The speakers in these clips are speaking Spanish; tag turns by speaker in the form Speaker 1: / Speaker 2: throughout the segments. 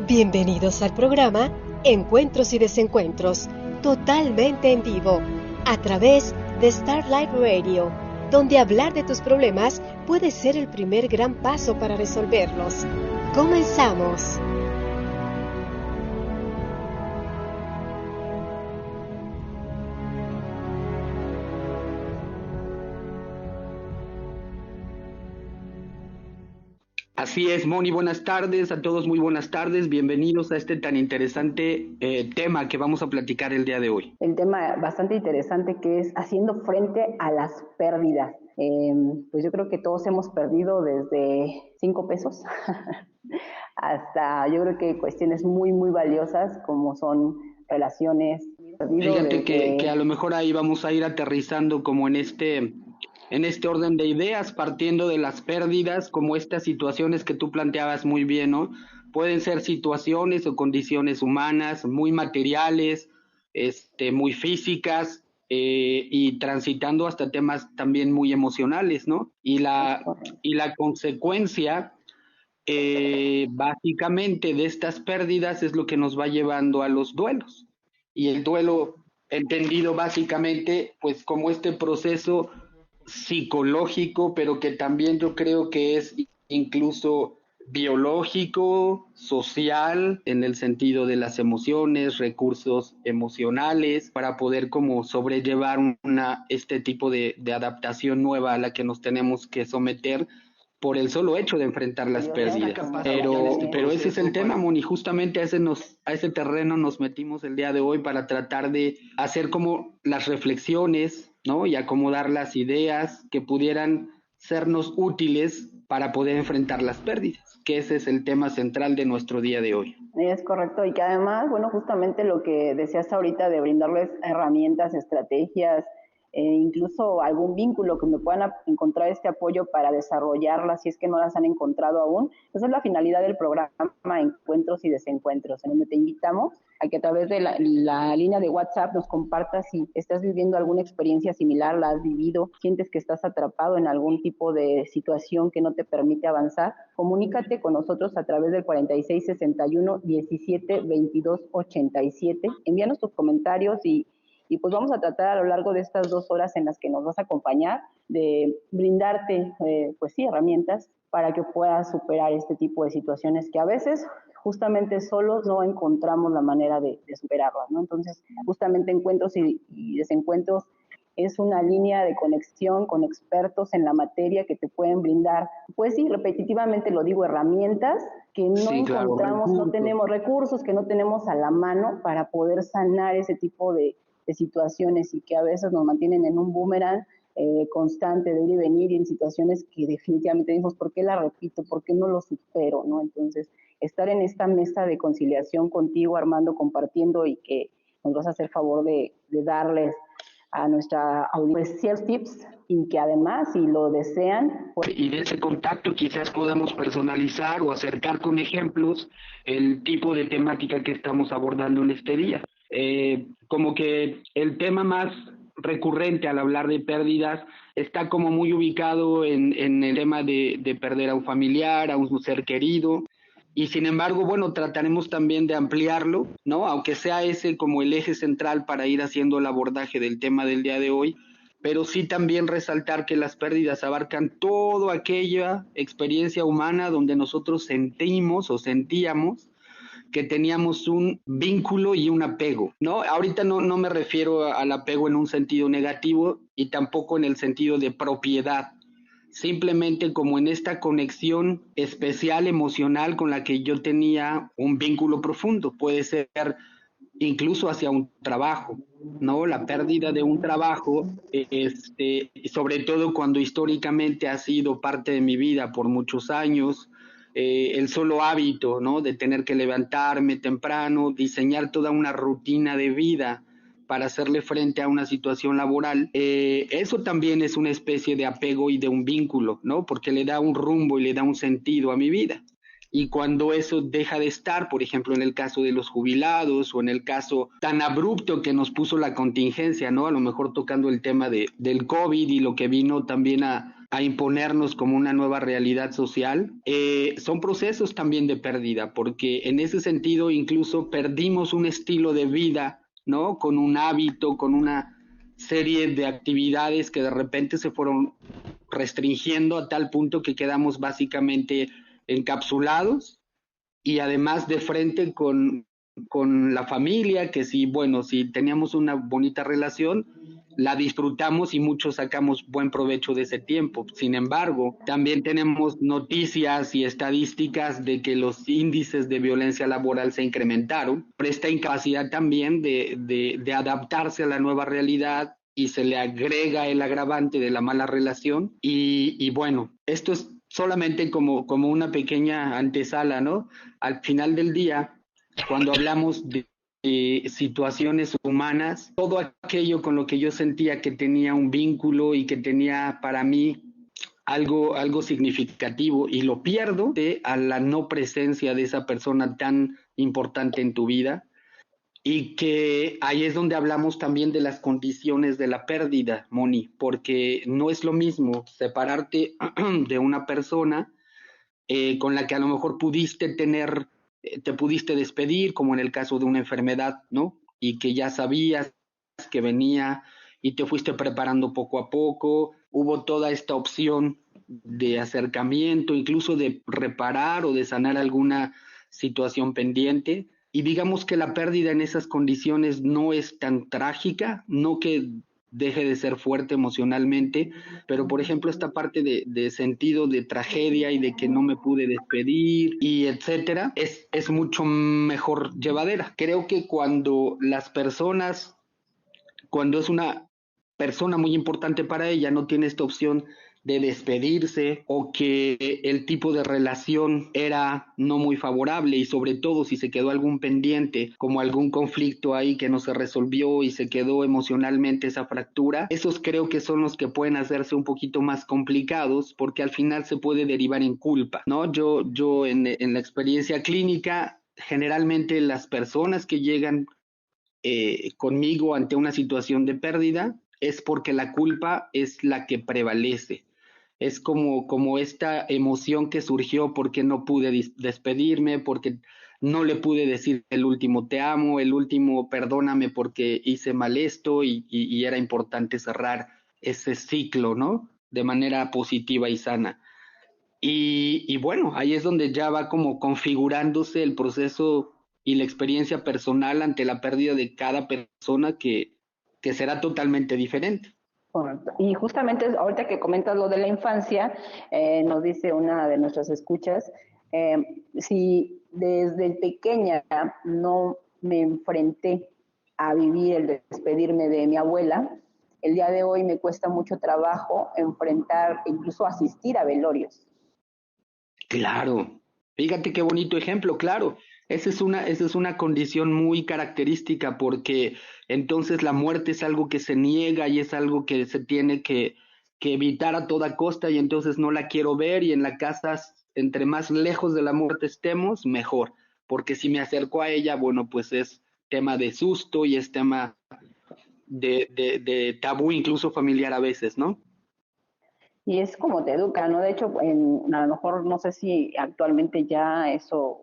Speaker 1: Bienvenidos al programa Encuentros y Desencuentros, totalmente en vivo, a través de Starlight Radio, donde hablar de tus problemas puede ser el primer gran paso para resolverlos. ¡Comenzamos!
Speaker 2: Así es, Moni, buenas tardes, a todos muy buenas tardes, bienvenidos a este tan interesante tema que vamos a platicar el día de hoy.
Speaker 3: El tema bastante interesante que es haciendo frente a las pérdidas. Pues yo creo que todos hemos perdido desde 5 pesos hasta yo creo que cuestiones muy, muy valiosas como son relaciones.
Speaker 2: Fíjate que a lo mejor ahí vamos a ir aterrizando como en este orden de ideas, partiendo de las pérdidas, como estas situaciones que tú planteabas muy bien, ¿no? Pueden ser situaciones o condiciones humanas, muy materiales, muy físicas, y transitando hasta temas también muy emocionales, ¿no? Y la consecuencia, básicamente, de estas pérdidas es lo que nos va llevando a los duelos. Y el duelo, entendido básicamente, pues como este proceso psicológico, pero que también yo creo que es incluso biológico, social, en el sentido de las emociones, recursos emocionales, para poder como sobrellevar este tipo de adaptación nueva a la que nos tenemos que someter por el solo hecho de enfrentar las pérdidas. Pero ese es el tema, Moni, justamente a ese terreno nos metimos el día de hoy para tratar de hacer como las reflexiones, ¿no? Y acomodar las ideas que pudieran sernos útiles para poder enfrentar las pérdidas, que ese es el tema central de nuestro día de hoy.
Speaker 3: Es correcto, y que además, bueno, justamente lo que decías ahorita de brindarles herramientas, estrategias, incluso algún vínculo que me puedan encontrar este apoyo para desarrollarlas si es que no las han encontrado aún. Esa es la finalidad del programa Encuentros y Desencuentros, en donde te invitamos a que a través de la línea de WhatsApp nos compartas si estás viviendo alguna experiencia similar, la has vivido, sientes que estás atrapado en algún tipo de situación que no te permite avanzar. Comunícate con nosotros a través del 4661 17 22 87. Envíanos tus comentarios y pues vamos a tratar a lo largo de estas 2 horas en las que nos vas a acompañar de brindarte, pues sí, herramientas para que puedas superar este tipo de situaciones que a veces justamente solos no encontramos la manera de superarlas, ¿no? Entonces, justamente encuentros y desencuentros es una línea de conexión con expertos en la materia que te pueden brindar, pues sí, repetitivamente lo digo, herramientas que no encontramos, no tenemos recursos que no tenemos a la mano para poder sanar ese tipo de situaciones y que a veces nos mantienen en un boomerang constante de ir y venir y en situaciones que definitivamente decimos, ¿por qué la repito? ¿Por qué no lo supero? ¿No? Entonces, estar en esta mesa de conciliación contigo, Armando, compartiendo y que nos vas a hacer favor de darles a nuestra audiencia tips y que además, si lo desean...
Speaker 2: Y de ese contacto quizás podamos personalizar o acercar con ejemplos el tipo de temática que estamos abordando en este día. Como que el tema más recurrente al hablar de pérdidas está como muy ubicado en el tema de perder a un familiar, a un ser querido, y sin embargo, bueno, trataremos también de ampliarlo, ¿no? Aunque sea ese como el eje central para ir haciendo el abordaje del tema del día de hoy, pero sí también resaltar que las pérdidas abarcan toda aquella experiencia humana donde nosotros sentimos o sentíamos que teníamos un vínculo y un apego, ¿no? Ahorita no me refiero al apego en un sentido negativo y tampoco en el sentido de propiedad, simplemente como en esta conexión especial emocional con la que yo tenía un vínculo profundo. Puede ser incluso hacia un trabajo, ¿no? La pérdida de un trabajo, sobre todo cuando históricamente ha sido parte de mi vida por muchos años, el solo hábito, ¿no? De tener que levantarme temprano, diseñar toda una rutina de vida para hacerle frente a una situación laboral, eso también es una especie de apego y de un vínculo, ¿no? Porque le da un rumbo y le da un sentido a mi vida. Y cuando eso deja de estar, por ejemplo, en el caso de los jubilados o en el caso tan abrupto que nos puso la contingencia, ¿no? A lo mejor tocando el tema del COVID y lo que vino también a a imponernos como una nueva realidad social, son procesos también de pérdida, porque en ese sentido incluso perdimos un estilo de vida, ¿no? Con un hábito, con una serie de actividades que de repente se fueron restringiendo a tal punto que quedamos básicamente encapsulados y además de frente con la familia, que sí, bueno, si teníamos una bonita relación, la disfrutamos y muchos sacamos buen provecho de ese tiempo. Sin embargo, también tenemos noticias y estadísticas de que los índices de violencia laboral se incrementaron, por esta incapacidad también de adaptarse a la nueva realidad, y se le agrega el agravante de la mala relación. Y bueno, esto es solamente como una pequeña antesala, ¿no? Al final del día, cuando hablamos de situaciones humanas, todo aquello con lo que yo sentía que tenía un vínculo y que tenía para mí algo significativo, y lo pierdo a la no presencia de esa persona tan importante en tu vida. Y que ahí es donde hablamos también de las condiciones de la pérdida, Moni, porque no es lo mismo separarte de una persona con la que a lo mejor pudiste tener, te pudiste despedir, como en el caso de una enfermedad, ¿no? Y que ya sabías que venía y te fuiste preparando poco a poco, hubo toda esta opción de acercamiento, incluso de reparar o de sanar alguna situación pendiente. Y digamos que la pérdida en esas condiciones no es tan trágica, no que deje de ser fuerte emocionalmente, pero por ejemplo esta parte de sentido de tragedia y de que no me pude despedir y etcétera, es mucho mejor llevadera. Creo que cuando es una persona muy importante para ella, no tiene esta opción de despedirse, o que el tipo de relación era no muy favorable, y sobre todo si se quedó algún pendiente, como algún conflicto ahí que no se resolvió y se quedó emocionalmente esa fractura, esos creo que son los que pueden hacerse un poquito más complicados, porque al final se puede derivar en culpa, ¿no? Yo en la experiencia clínica, generalmente las personas que llegan conmigo ante una situación de pérdida es porque la culpa es la que prevalece. Es como esta emoción que surgió porque no pude despedirme, porque no le pude decir el último te amo, el último perdóname porque hice mal esto, y era importante cerrar ese ciclo, ¿no? De manera positiva y sana. Y bueno, ahí es donde ya va como configurándose el proceso y la experiencia personal ante la pérdida de cada persona, que será totalmente diferente.
Speaker 3: Correcto. Y justamente ahorita que comentas lo de la infancia, nos dice una de nuestras escuchas, si desde pequeña no me enfrenté a vivir el despedirme de mi abuela, el día de hoy me cuesta mucho trabajo enfrentar, incluso asistir a velorios.
Speaker 2: Claro, fíjate qué bonito ejemplo, claro. Esa es una condición muy característica, porque entonces la muerte es algo que se niega y es algo que se tiene que evitar a toda costa, y entonces no la quiero ver, y en la casa, entre más lejos de la muerte estemos, mejor, porque si me acerco a ella, bueno, pues es tema de susto y es tema de tabú incluso familiar a veces, ¿no?
Speaker 3: Y es como te educa, ¿no? De hecho, a lo mejor no sé si actualmente ya eso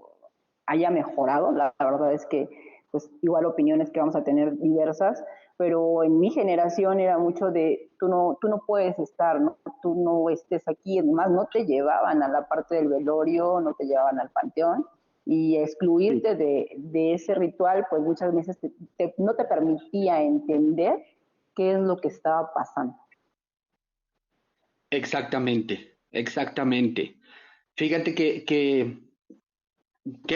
Speaker 3: haya mejorado. La verdad es que, pues, igual opiniones que vamos a tener diversas, pero en mi generación era mucho de tú no puedes estar, ¿no? Tú no estés aquí. Además, no te llevaban a la parte del velorio, no te llevaban al panteón. Y
Speaker 2: Sí.
Speaker 3: excluirte de ese ritual, pues muchas veces no te permitía entender qué es lo que estaba pasando.
Speaker 2: Exactamente, exactamente. Fíjate que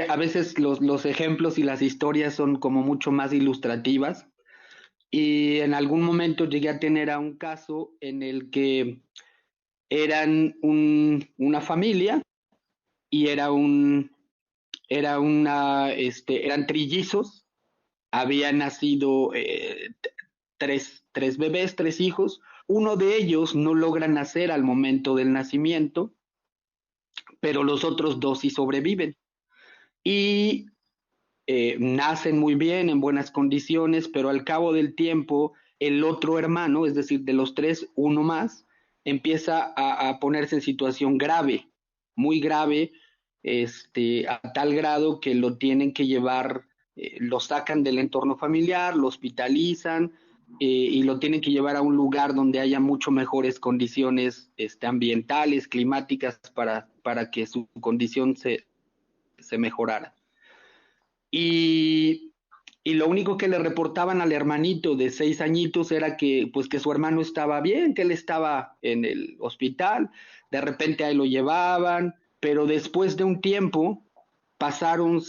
Speaker 2: a veces los ejemplos y las historias son como mucho más ilustrativas, y en algún momento llegué a tener a un caso en el que una familia, y eran trillizos, habían nacido tres bebés, tres hijos. Uno de ellos no logra nacer al momento del nacimiento, pero los otros dos sí sobreviven. Y nacen muy bien, en buenas condiciones, pero al cabo del tiempo, el otro hermano, es decir, de los tres, uno más, empieza a ponerse en situación grave, muy grave, a tal grado que lo tienen que llevar, lo sacan del entorno familiar, lo hospitalizan, y lo tienen que llevar a un lugar donde haya mucho mejores condiciones ambientales, climáticas, para que su condición se mejorara. Y, y lo único que le reportaban al hermanito de 6 añitos era que, pues, que su hermano estaba bien, que él estaba en el hospital, de repente ahí lo llevaban, pero después de un tiempo pasaron,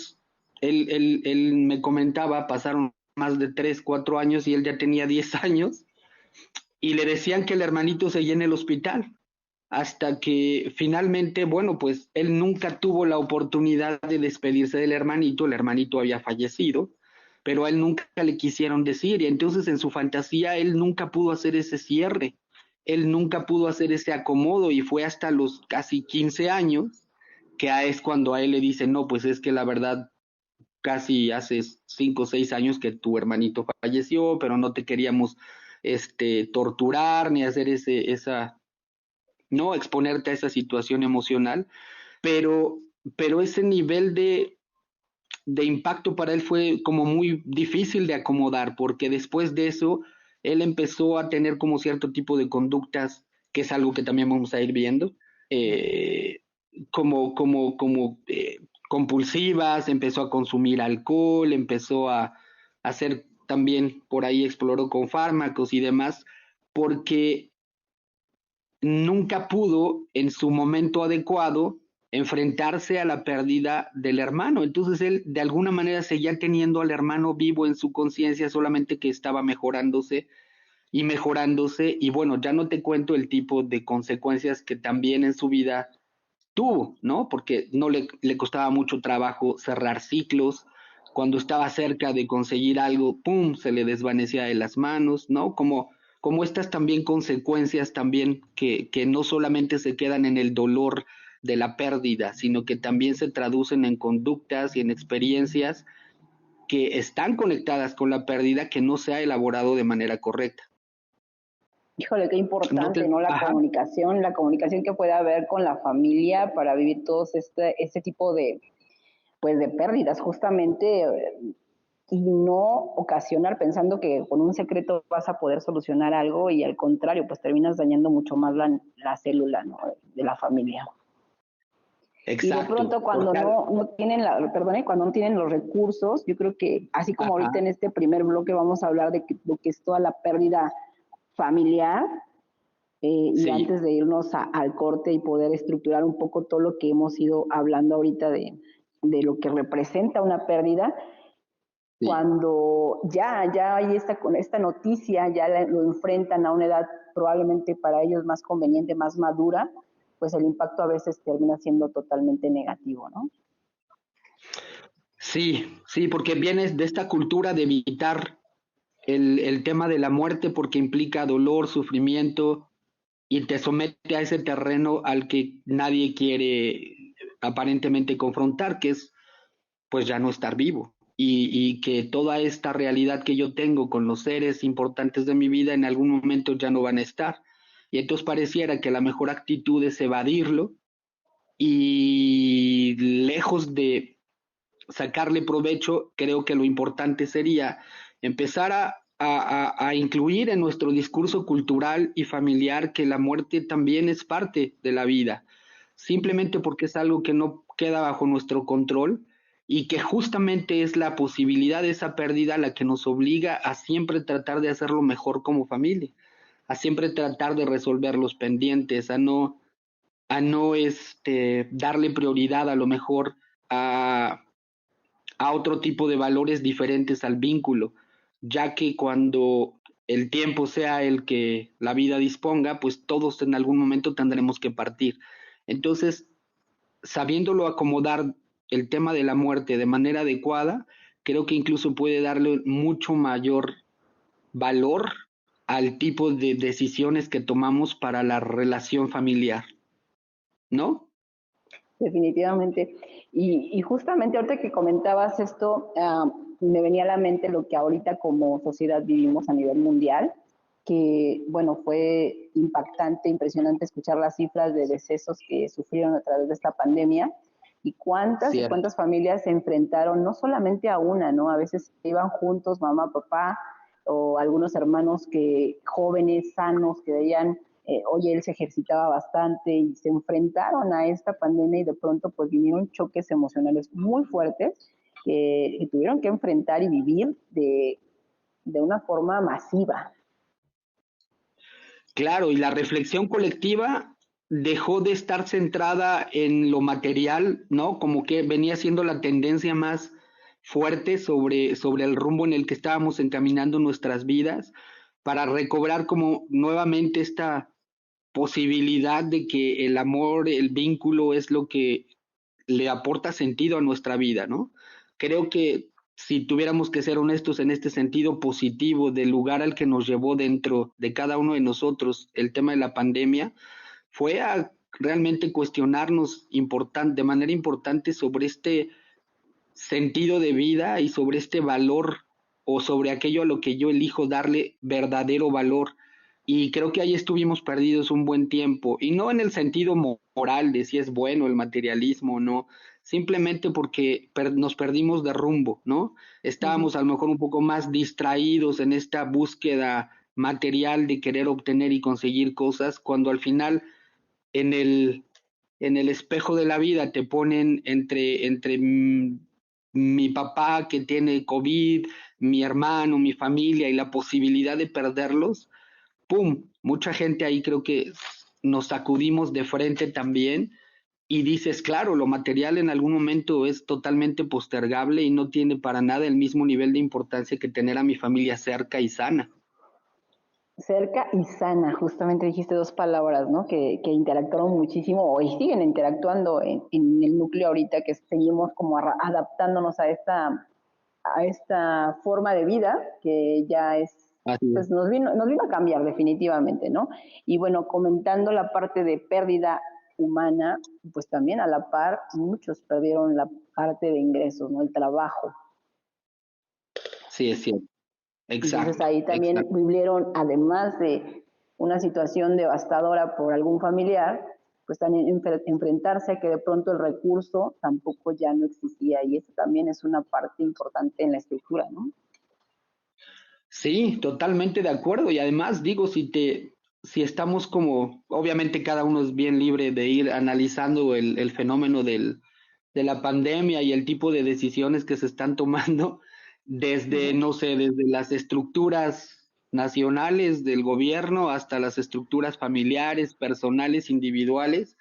Speaker 2: él me comentaba, pasaron más de 3, 4 años y él ya tenía 10 años, y le decían que el hermanito seguía en el hospital, hasta que finalmente, bueno, pues él nunca tuvo la oportunidad de despedirse del hermanito, el hermanito había fallecido, pero a él nunca le quisieron decir, y entonces en su fantasía él nunca pudo hacer ese cierre, él nunca pudo hacer ese acomodo, y fue hasta los casi 15 años que es cuando a él le dicen, no, pues es que la verdad casi hace 5 o 6 años que tu hermanito falleció, pero no te queríamos torturar ni hacer no exponerte a esa situación emocional, pero, pero ese nivel de impacto para él fue como muy difícil de acomodar, porque después de eso él empezó a tener como cierto tipo de conductas, que es algo que también vamos a ir viendo, eh, como compulsivas, empezó a consumir alcohol, empezó a hacer también, por ahí exploró con fármacos y demás, porque nunca pudo en su momento adecuado enfrentarse a la pérdida del hermano. Entonces él de alguna manera seguía teniendo al hermano vivo en su conciencia, solamente que estaba mejorándose y mejorándose. Y bueno, ya no te cuento el tipo de consecuencias que también en su vida tuvo, ¿no? Porque no le costaba mucho trabajo cerrar ciclos. Cuando estaba cerca de conseguir algo, ¡pum!, se le desvanecía de las manos, ¿no? Como estas también consecuencias también que no solamente se quedan en el dolor de la pérdida, sino que también se traducen en conductas y en experiencias que están conectadas con la pérdida, que no se ha elaborado de manera correcta.
Speaker 3: Híjole, qué
Speaker 2: No
Speaker 3: importante,
Speaker 2: te,
Speaker 3: ¿no?
Speaker 2: ajá,
Speaker 3: La comunicación que puede haber con la familia para vivir todos este tipo de, pues, de pérdidas, justamente, y no ocasionar pensando que con un secreto vas a poder solucionar algo y al contrario, pues terminas dañando mucho más la célula, ¿no?, de la familia. Y de
Speaker 2: exacto,
Speaker 3: pronto cuando
Speaker 2: porque,
Speaker 3: no tienen cuando no tienen los recursos, yo creo que así como ahorita
Speaker 2: ajá,
Speaker 3: en este primer bloque vamos a hablar de lo que es toda la pérdida familiar, y
Speaker 2: sí,
Speaker 3: antes de irnos al corte y poder estructurar un poco todo lo que hemos ido hablando ahorita de lo que representa una pérdida,
Speaker 2: sí.
Speaker 3: cuando ya hay esta noticia, lo enfrentan a una edad probablemente para ellos más conveniente, más madura, pues el impacto a veces termina siendo totalmente negativo, ¿no?
Speaker 2: Sí, sí, porque vienes de esta cultura de evitar el tema de la muerte porque implica dolor, sufrimiento y te somete a ese terreno al que nadie quiere aparentemente confrontar, que es pues ya no estar vivo. Y que toda esta realidad que yo tengo con los seres importantes de mi vida en algún momento ya no van a estar. Y entonces pareciera que la mejor actitud es evadirlo y lejos de sacarle provecho, creo que lo importante sería empezar a incluir en nuestro discurso cultural y familiar que la muerte también es parte de la vida, simplemente porque es algo que no queda bajo nuestro control y que justamente es la posibilidad de esa pérdida la que nos obliga a siempre tratar de hacerlo mejor como familia, a siempre tratar de resolver los pendientes, a no darle prioridad a lo mejor a otro tipo de valores diferentes al vínculo, ya que cuando el tiempo sea el que la vida disponga, pues todos en algún momento tendremos que partir. Entonces, sabiéndolo acomodar el tema de la muerte de manera adecuada, creo que incluso puede darle mucho mayor valor al tipo de decisiones que tomamos para la relación familiar, ¿no?
Speaker 3: Definitivamente. Y justamente ahorita que comentabas esto, me venía a la mente lo que ahorita como sociedad vivimos a nivel mundial, que, bueno, fue impactante, impresionante escuchar las cifras de decesos que sufrieron a través de esta pandemia y
Speaker 2: Cierto.
Speaker 3: cuántas familias se enfrentaron no solamente a una, ¿no? A veces iban juntos, mamá, papá, o algunos hermanos que jóvenes, sanos, que veían, oye, él se ejercitaba bastante y se enfrentaron a esta pandemia y de pronto pues vinieron choques emocionales muy fuertes que tuvieron que enfrentar y vivir de una forma masiva.
Speaker 2: Claro, y la reflexión colectiva dejó de estar centrada en lo material, ¿no? Como que venía siendo la tendencia más fuerte sobre el rumbo en el que estábamos encaminando nuestras vidas, para recobrar como nuevamente esta posibilidad de que el amor, el vínculo es lo que le aporta sentido a nuestra vida, ¿no? Creo que si tuviéramos que ser honestos en este sentido positivo del lugar al que nos llevó dentro de cada uno de nosotros el tema de la pandemia, fue a realmente cuestionarnos de manera importante sobre este sentido de vida y sobre este valor o sobre aquello a lo que yo elijo darle verdadero valor. Y creo que ahí estuvimos perdidos un buen tiempo, y no en el sentido moral de si es bueno el materialismo o no, simplemente porque nos perdimos de rumbo, ¿no?
Speaker 3: Ujú.
Speaker 2: Estábamos a lo mejor un poco más distraídos en esta búsqueda material de querer obtener y conseguir cosas, cuando al final en el espejo de la vida te ponen entre mi papá que tiene COVID, mi hermano, mi familia y la posibilidad de perderlos. ¡Pum! Mucha gente ahí creo que nos sacudimos de frente también, y dices, claro, lo material en algún momento es totalmente postergable y no tiene para nada el mismo nivel de importancia que tener a mi familia cerca y sana.
Speaker 3: Cerca y sana, justamente dijiste dos palabras, ¿no? Que interactuaron muchísimo y siguen interactuando en el núcleo ahorita que seguimos como adaptándonos a esta forma de vida que ya es,
Speaker 2: Así es.
Speaker 3: pues nos vino a cambiar definitivamente, ¿no? Y bueno, comentando la parte de pérdida humana, pues también a la par muchos perdieron la parte de ingresos, ¿no? El trabajo.
Speaker 2: Sí, es cierto.
Speaker 3: Entonces
Speaker 2: Exacto,
Speaker 3: ahí también
Speaker 2: exacto.
Speaker 3: vivieron, además de una situación devastadora por algún familiar, pues también enfrentarse a que de pronto el recurso tampoco ya no existía y eso también es una parte importante en la estructura, ¿no?
Speaker 2: Sí, totalmente de acuerdo. Y además digo, si estamos como, obviamente cada uno es bien libre de ir analizando el fenómeno de la pandemia y el tipo de decisiones que se están tomando desde,
Speaker 3: Uh-huh.
Speaker 2: no sé, desde las estructuras nacionales del gobierno hasta las estructuras familiares, personales, individuales,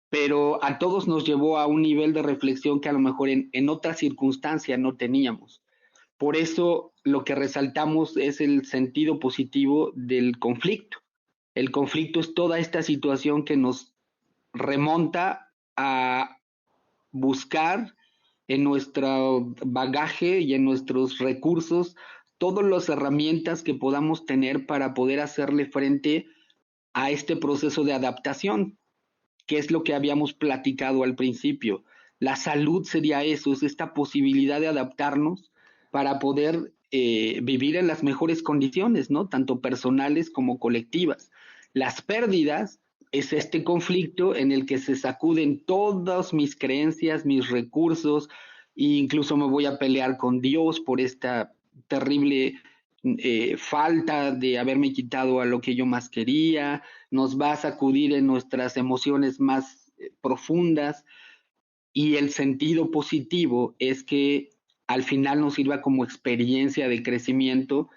Speaker 2: pero a todos nos llevó a un nivel de reflexión que a lo mejor en otra circunstancia no teníamos. Por eso lo que resaltamos es el sentido positivo del conflicto. El conflicto es toda esta situación que nos remonta a buscar en nuestro bagaje y en nuestros recursos todas las herramientas que podamos tener para poder hacerle frente a este proceso de adaptación, que es lo que habíamos platicado al principio. La salud sería eso, es esta posibilidad de adaptarnos para poder vivir en las mejores condiciones, ¿no? Tanto personales como colectivas. Las pérdidas es este conflicto en el que se sacuden todas mis creencias, mis recursos, e incluso me voy a pelear con Dios por esta terrible falta de haberme quitado a lo que yo más quería, nos va a sacudir en nuestras emociones más profundas, y el sentido positivo es que al final nos sirva como experiencia de crecimiento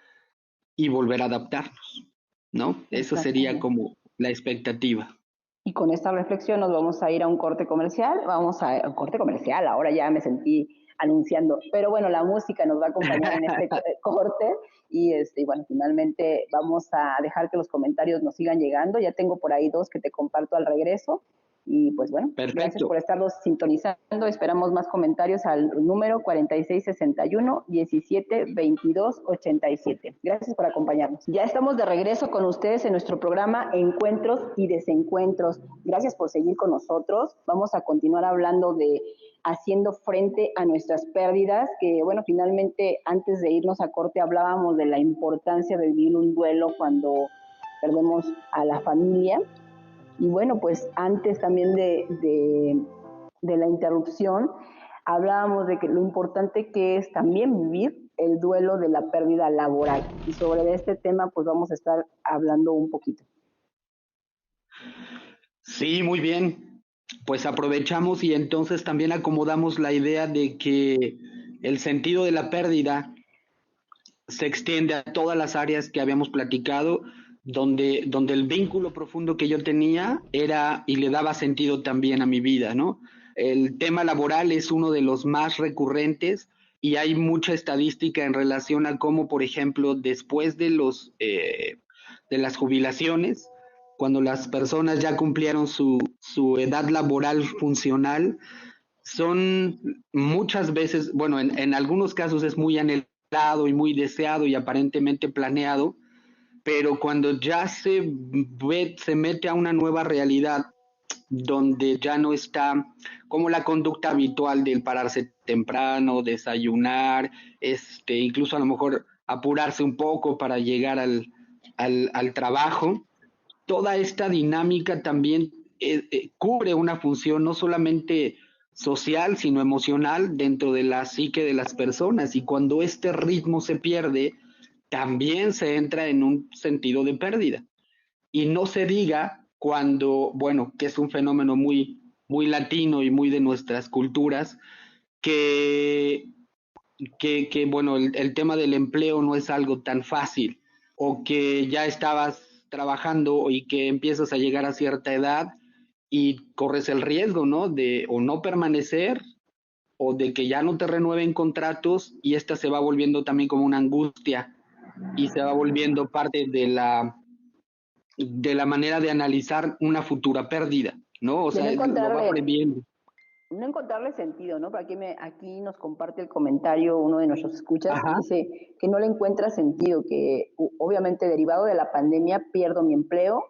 Speaker 2: y volver a adaptarnos, ¿no? Eso sería
Speaker 3: Exactamente.
Speaker 2: como la expectativa.
Speaker 3: Y con esta reflexión nos vamos a ir a un corte comercial. Vamos a un corte comercial, ahora ya me sentí anunciando. Pero bueno, la música nos va a acompañar en este corte y bueno, finalmente vamos a dejar que los comentarios nos sigan llegando. Ya tengo por ahí dos que te comparto al regreso. Y pues bueno, gracias
Speaker 2: Perfecto.
Speaker 3: por estarlos sintonizando. Esperamos más comentarios al número 4661-172287. Gracias por acompañarnos. Ya estamos de regreso con ustedes en nuestro programa Encuentros y Desencuentros. Gracias por seguir con nosotros. Vamos a continuar hablando de haciendo frente a nuestras pérdidas, que bueno, finalmente antes de irnos a corte hablábamos de la importancia de vivir un duelo cuando perdemos a la familia. Y bueno, pues antes también de la interrupción, hablábamos de que lo importante que es también vivir el duelo de la pérdida laboral. Y sobre este tema, pues vamos a estar hablando un poquito.
Speaker 2: Sí, muy bien. Pues aprovechamos y entonces también acomodamos la idea de que el sentido de la pérdida se extiende a todas las áreas que habíamos platicado, donde el vínculo profundo que yo tenía era y le daba sentido también a mi vida, ¿no? El tema laboral es uno de los más recurrentes y hay mucha estadística en relación a cómo, por ejemplo, después de las jubilaciones, cuando las personas ya cumplieron su edad laboral funcional, son muchas veces, bueno, en algunos casos es muy anhelado y muy deseado y aparentemente planeado, pero cuando ya se mete a una nueva realidad donde ya no está como la conducta habitual del pararse temprano, desayunar, incluso a lo mejor apurarse un poco para llegar al trabajo, toda esta dinámica también cubre una función no solamente social, sino emocional dentro de la psique de las personas. Y cuando este ritmo se pierde, también se entra en un sentido de pérdida. Y no se diga cuando, bueno, que es un fenómeno muy latino y muy de nuestras culturas, que, que bueno, el tema del empleo no es algo tan fácil, o que ya estabas trabajando y que empiezas a llegar a cierta edad y corres el riesgo, ¿no? De o no permanecer o de que ya no te renueven contratos y esta se va volviendo también como una angustia y se va volviendo parte de la manera de analizar una futura pérdida, ¿no? O
Speaker 3: De no
Speaker 2: sea, lo va
Speaker 3: encontrarle,
Speaker 2: previendo.
Speaker 3: no encontrarle sentido, ¿no? Pero aquí nos comparte el comentario uno de nuestros escuchas que
Speaker 2: Ajá.
Speaker 3: dice que no le encuentra sentido, que obviamente derivado de la pandemia pierdo mi empleo,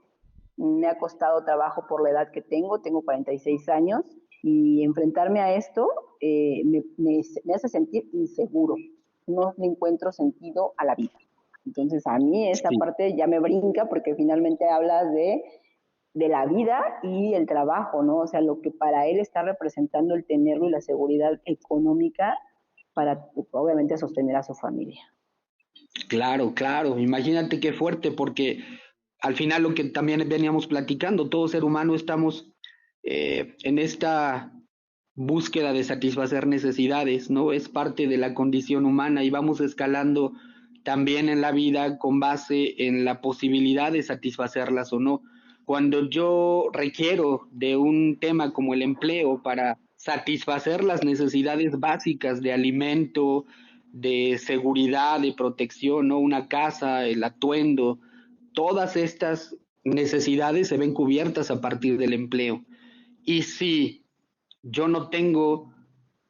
Speaker 3: me ha costado trabajo por la edad que tengo 46 años, y enfrentarme a esto me hace sentir inseguro, no le encuentro sentido a la vida. Entonces a mí esa
Speaker 2: Sí.
Speaker 3: parte ya me brinca porque finalmente hablas de la vida y el trabajo, ¿no? O sea, lo que para él está representando el tenerlo y la seguridad económica para, obviamente, sostener a su familia.
Speaker 2: Claro, claro. Imagínate qué fuerte, porque al final lo que también veníamos platicando, todo ser humano estamos en esta búsqueda de satisfacer necesidades, ¿no? Es parte de la condición humana y vamos escalando también en la vida con base en la posibilidad de satisfacerlas o no. Cuando yo requiero de un tema como el empleo para satisfacer las necesidades básicas de alimento, de seguridad, de protección, ¿no? Una casa, el atuendo, todas estas necesidades se ven cubiertas a partir del empleo. Y si yo no tengo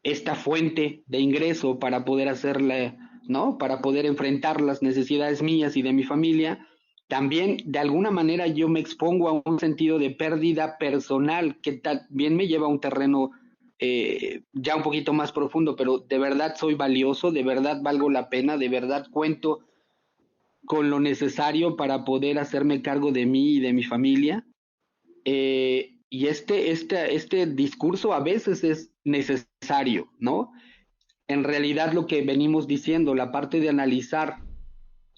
Speaker 2: esta fuente de ingreso para poder hacerla, ¿no? Para poder enfrentar las necesidades mías y de mi familia, también de alguna manera yo me expongo a un sentido de pérdida personal que también me lleva a un terreno ya un poquito más profundo, pero de verdad soy valioso, de verdad valgo la pena, de verdad cuento con lo necesario para poder hacerme cargo de mí y de mi familia. Y este discurso a veces es necesario, ¿no? En realidad lo que venimos diciendo, la parte de analizar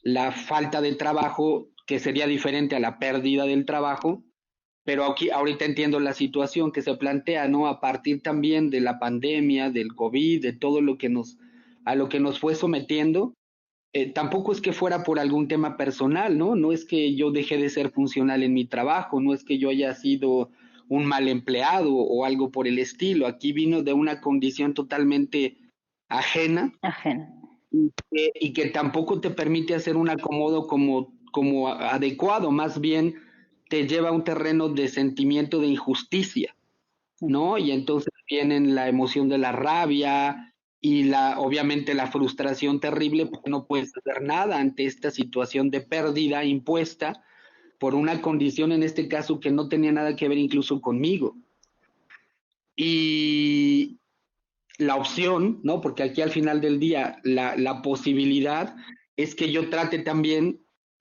Speaker 2: la falta de trabajo, que sería diferente a la pérdida del trabajo, pero aquí ahorita entiendo la situación que se plantea, ¿no? A partir también de la pandemia, del COVID, de todo lo que a lo que nos fue sometiendo, tampoco es que fuera por algún tema personal, ¿no? No es que yo dejé de ser funcional en mi trabajo, no es que yo haya sido un mal empleado o algo por el estilo. Aquí vino de una condición totalmente ajena
Speaker 3: Ajena.
Speaker 2: y que tampoco te permite hacer un acomodo como adecuado, más bien te lleva a un terreno de sentimiento de injusticia, ¿no? Y entonces vienen la emoción de la rabia y obviamente la frustración terrible porque no puedes hacer nada ante esta situación de pérdida impuesta por una condición en este caso que no tenía nada que ver incluso conmigo. Y, la opción, ¿no? Porque aquí al final del día la posibilidad es que yo trate también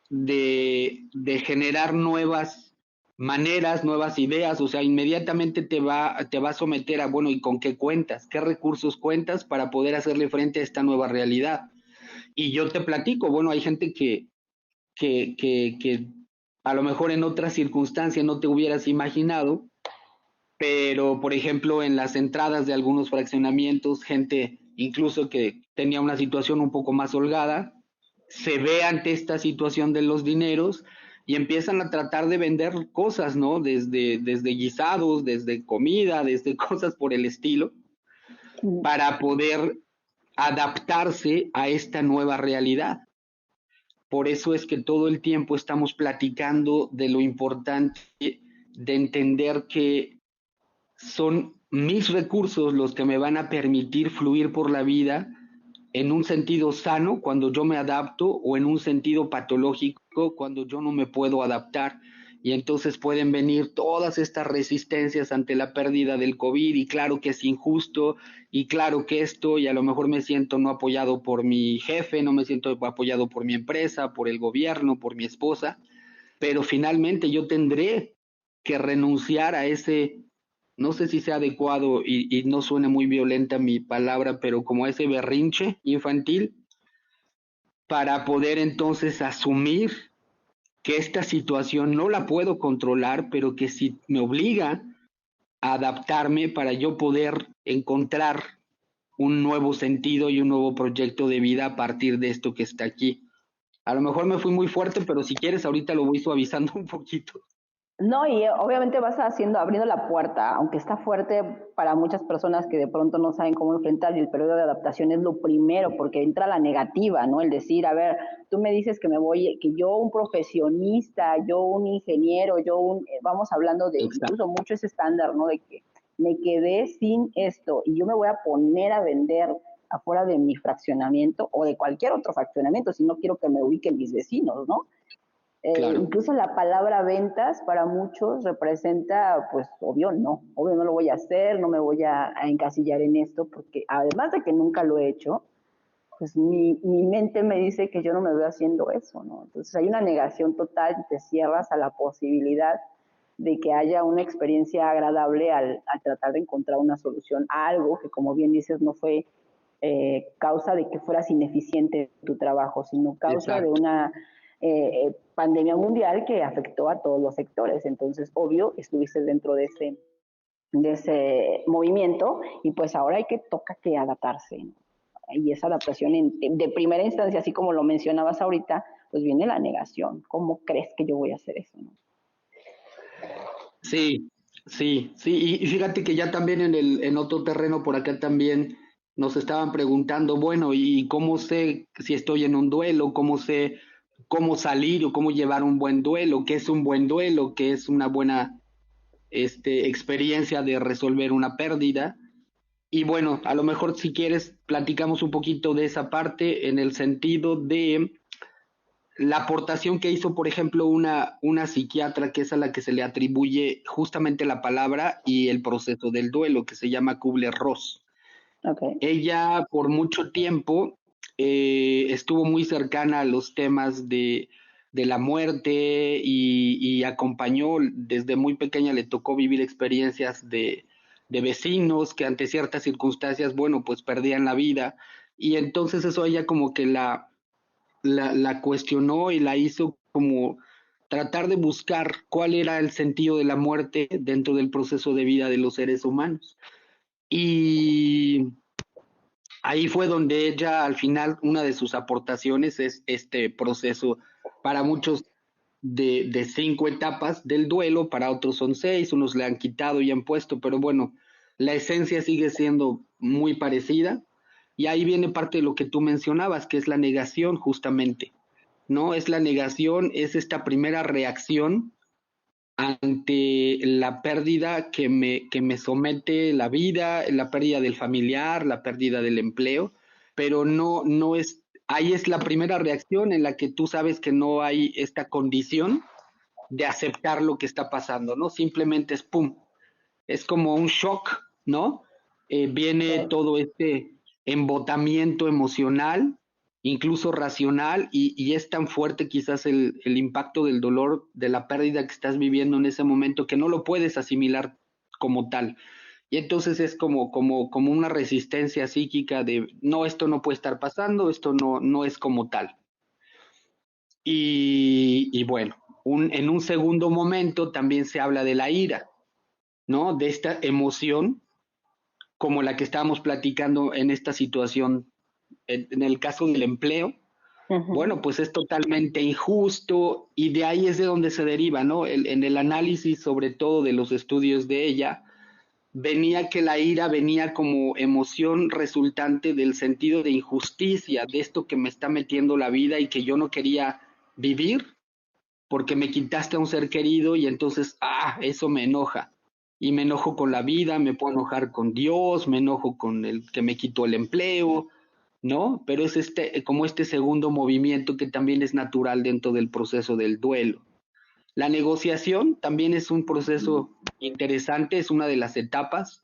Speaker 2: de generar nuevas maneras, nuevas ideas, o sea, inmediatamente te va a someter a, bueno, ¿y con qué cuentas? ¿Qué recursos cuentas para poder hacerle frente a esta nueva realidad? Y yo te platico, bueno, hay gente que a lo mejor en otras circunstancias no te hubieras imaginado, pero por ejemplo en las entradas de algunos fraccionamientos, gente incluso que tenía una situación un poco más holgada, se ve ante esta situación de los dineros y empiezan a tratar de vender cosas, ¿no? Desde guisados, desde comida, desde cosas por el estilo, para poder adaptarse a esta nueva realidad. Por eso es que todo el tiempo estamos platicando de lo importante de entender que son mis recursos los que me van a permitir fluir por la vida en un sentido sano cuando yo me adapto o en un sentido patológico cuando yo no me puedo adaptar. Y entonces pueden venir todas estas resistencias ante la pérdida del COVID y claro que es injusto y claro que esto y a lo mejor me siento no apoyado por mi jefe, no me siento apoyado por mi empresa, por el gobierno, por mi esposa, pero finalmente yo tendré que renunciar a ese, no sé si sea adecuado y no suene muy violenta mi palabra, pero como ese berrinche infantil, para poder entonces asumir que esta situación no la puedo controlar, pero que si me obliga a adaptarme para yo poder encontrar un nuevo sentido y un nuevo proyecto de vida a partir de esto que está aquí. A lo mejor me fui muy fuerte, pero si quieres ahorita lo voy suavizando un poquito.
Speaker 3: No, y obviamente vas haciendo, abriendo la puerta, aunque está fuerte para muchas personas que de pronto no saben cómo enfrentar, y el periodo de adaptación es lo primero, porque entra la negativa, ¿no? El decir, a ver, tú me dices que me voy, que yo un profesionista, yo un ingeniero, yo un, vamos hablando de
Speaker 2: Exacto.
Speaker 3: incluso mucho ese estándar, ¿no? De que me quedé sin esto y yo me voy a poner a vender afuera de mi fraccionamiento o de cualquier otro fraccionamiento, si no quiero que me ubiquen mis vecinos, ¿no?
Speaker 2: Claro,
Speaker 3: Incluso la palabra ventas para muchos representa, pues obvio no lo voy a hacer, no me voy a encasillar en esto, porque además de que nunca lo he hecho, pues mi mente me dice que yo no me veo haciendo eso, ¿no? Entonces hay una negación total y te cierras a la posibilidad de que haya una experiencia agradable al tratar de encontrar una solución a algo que, como bien dices, no fue causa de que fueras ineficiente en tu trabajo, sino causa de
Speaker 2: exacto.
Speaker 3: una pandemia mundial que afectó a todos los sectores. Entonces, obvio, estuviste dentro de ese movimiento y pues ahora hay que toca que adaptarse, ¿no? Y esa adaptación de primera instancia, así como lo mencionabas ahorita, pues viene la negación. ¿Cómo crees que yo voy a hacer eso? ¿No?
Speaker 2: Sí, sí. Y fíjate que ya también en otro terreno por acá también nos estaban preguntando, bueno, ¿y cómo sé si estoy en un duelo? ¿Cómo sé cómo salir o cómo llevar un buen duelo? ¿Qué es un buen duelo? ¿Qué es una buena experiencia de resolver una pérdida? Y bueno, a lo mejor si quieres platicamos un poquito de esa parte en el sentido de la aportación que hizo, por ejemplo, una psiquiatra que es a la que se le atribuye justamente la palabra y el proceso del duelo, que se llama Kubler-Ross.
Speaker 3: Okay.
Speaker 2: Ella por mucho tiempo estuvo muy cercana a los temas de la muerte y acompañó, desde muy pequeña le tocó vivir experiencias de vecinos que ante ciertas circunstancias, bueno, pues perdían la vida. Y entonces eso ella como que la cuestionó y la hizo como tratar de buscar cuál era el sentido de la muerte dentro del proceso de vida de los seres humanos. Y ahí fue donde ella, al final, una de sus aportaciones es este proceso para muchos de 5 etapas del duelo, para otros son 6, unos le han quitado y han puesto, pero bueno, la esencia sigue siendo muy parecida. Y ahí viene parte de lo que tú mencionabas, que es la negación justamente, ¿no? Es la negación, es esta primera reacción ante la pérdida que me somete la vida, la pérdida del familiar, la pérdida del empleo, pero no es, ahí es la primera reacción en la que tú sabes que no hay esta condición de aceptar lo que está pasando, ¿no? Simplemente es pum, es como un shock, ¿no? viene
Speaker 3: Claro.
Speaker 2: todo este embotamiento emocional, incluso racional, y es tan fuerte quizás el impacto del dolor, de la pérdida que estás viviendo en ese momento, que no lo puedes asimilar como tal. Y entonces es como una resistencia psíquica de, no, esto no puede estar pasando, esto no es como tal. Y bueno, en un segundo momento también se habla de la ira, ¿no? De esta emoción como la que estábamos platicando en esta situación, en el caso del empleo.
Speaker 3: Ujú.
Speaker 2: Bueno, pues es totalmente injusto y de ahí es de donde se deriva, ¿no? En el análisis, sobre todo de los estudios de ella, venía que la ira venía como emoción resultante del sentido de injusticia, de esto que me está metiendo la vida y que yo no quería vivir porque me quitaste a un ser querido y entonces, eso me enoja. Y me enojo con la vida, me puedo enojar con Dios, me enojo con el que me quitó el empleo, ¿no? Pero es como este segundo movimiento que también es natural dentro del proceso del duelo. La negociación también es un proceso interesante, es una de las etapas,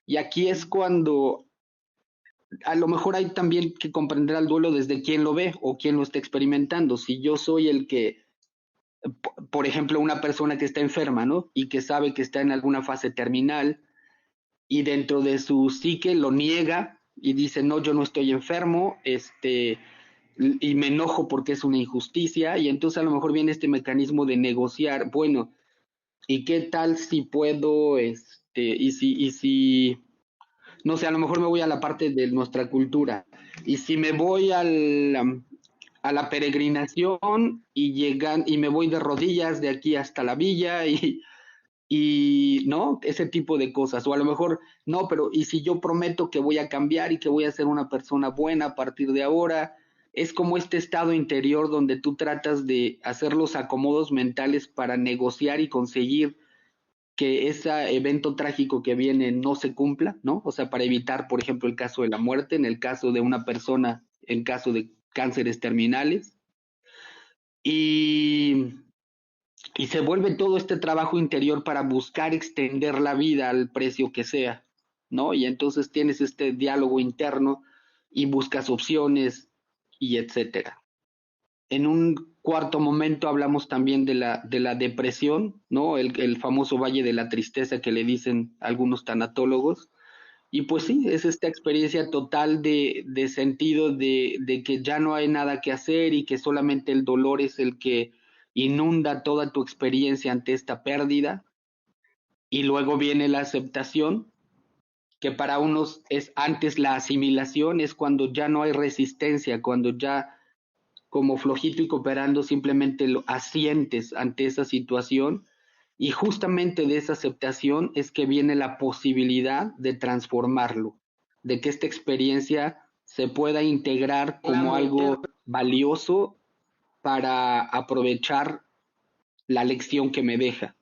Speaker 2: y aquí es cuando a lo mejor hay también que comprender al duelo desde quién lo ve o quién lo está experimentando. Si yo soy el que, por ejemplo, una persona que está enferma, ¿no? Y que sabe que está en alguna fase terminal y dentro de su psique lo niega y dice, no, yo no estoy enfermo, y me enojo porque es una injusticia, y entonces a lo mejor viene este mecanismo de negociar, bueno, ¿y qué tal si puedo, y si, no sé, a lo mejor me voy a la parte de nuestra cultura, y si me voy a la peregrinación y llegan y me voy de rodillas de aquí hasta la villa y no, ese tipo de cosas, o a lo mejor no, pero y si yo prometo que voy a cambiar y que voy a ser una persona buena a partir de ahora, es como este estado interior donde tú tratas de hacer los acomodos mentales para negociar y conseguir que ese evento trágico que viene no se cumpla, ¿no? O sea, para evitar, por ejemplo, el caso de la muerte, en el caso de una persona, en caso de cánceres terminales, y, y se vuelve todo este trabajo interior para buscar extender la vida al precio que sea, ¿no? Y entonces tienes este diálogo interno y buscas opciones y etcétera. En un cuarto momento hablamos también de la depresión, ¿no? El famoso valle de la tristeza que le dicen algunos tanatólogos. Y pues sí, es esta experiencia total de sentido de que ya no hay nada que hacer y que solamente el dolor es el que inunda toda tu experiencia ante esta pérdida. Y luego viene la aceptación, que para unos es antes la asimilación, es cuando ya no hay resistencia, cuando ya como flojito y cooperando simplemente lo asientes ante esa situación, y justamente de esa aceptación es que viene la posibilidad de transformarlo, de que esta experiencia se pueda integrar como algo valioso para aprovechar la lección que me deja.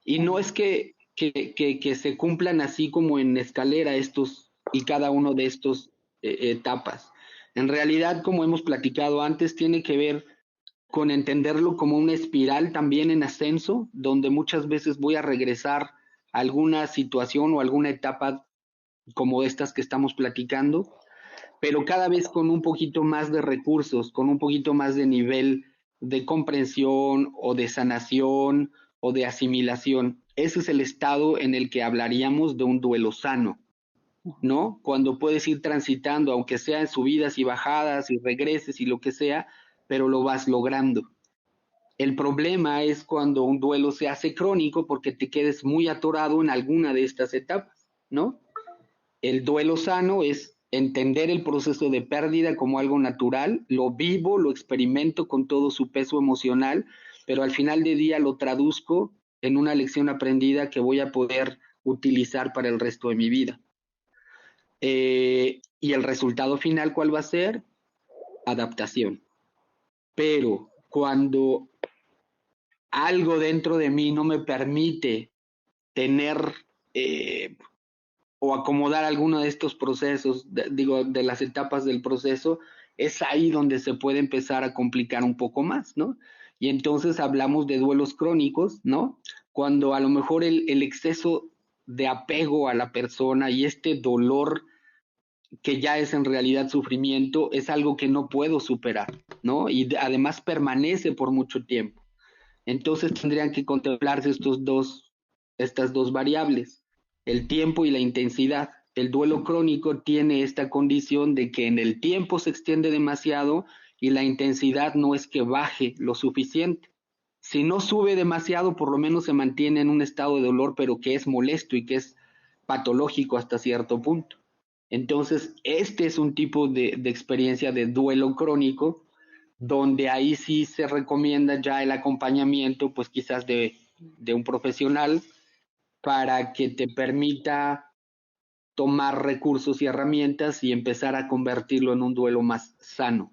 Speaker 2: Y no es que se cumplan así como en escalera estos y cada uno de estos etapas. En realidad, como hemos platicado antes, tiene que ver con entenderlo como una espiral también en ascenso, donde muchas veces voy a regresar a alguna situación o alguna etapa como estas que estamos platicando, pero cada vez con un poquito más de recursos, con un poquito más de nivel de comprensión o de sanación o de asimilación. Ese es el estado en el que hablaríamos de un duelo sano, ¿no? Cuando puedes ir transitando, aunque sea en subidas y bajadas y regreses y lo que sea, pero lo vas logrando. El problema es cuando un duelo se hace crónico porque te quedes muy atorado en alguna de estas etapas, ¿no? El duelo sano es entender el proceso de pérdida como algo natural, lo vivo, lo experimento con todo su peso emocional, pero al final del día lo traduzco en una lección aprendida que voy a poder utilizar para el resto de mi vida. Y el resultado final, ¿cuál va a ser? Adaptación. Pero cuando algo dentro de mí no me permite tener eh, o acomodar alguno de estos procesos, de las etapas del proceso, es ahí donde se puede empezar a complicar un poco más, ¿no? Y entonces hablamos de duelos crónicos, ¿no? Cuando a lo mejor el exceso de apego a la persona y este dolor que ya es en realidad sufrimiento es algo que no puedo superar, ¿no? Y además permanece por mucho tiempo. Entonces tendrían que contemplarse estas dos variables, el tiempo y la intensidad. El duelo crónico tiene esta condición de que en el tiempo se extiende demasiado y la intensidad no es que baje lo suficiente. Si no sube demasiado, por lo menos se mantiene en un estado de dolor, pero que es molesto y que es patológico hasta cierto punto. Entonces, este es un tipo de experiencia de duelo crónico donde ahí sí se recomienda ya el acompañamiento, pues quizás de un profesional para que te permita tomar recursos y herramientas y empezar a convertirlo en un duelo más sano.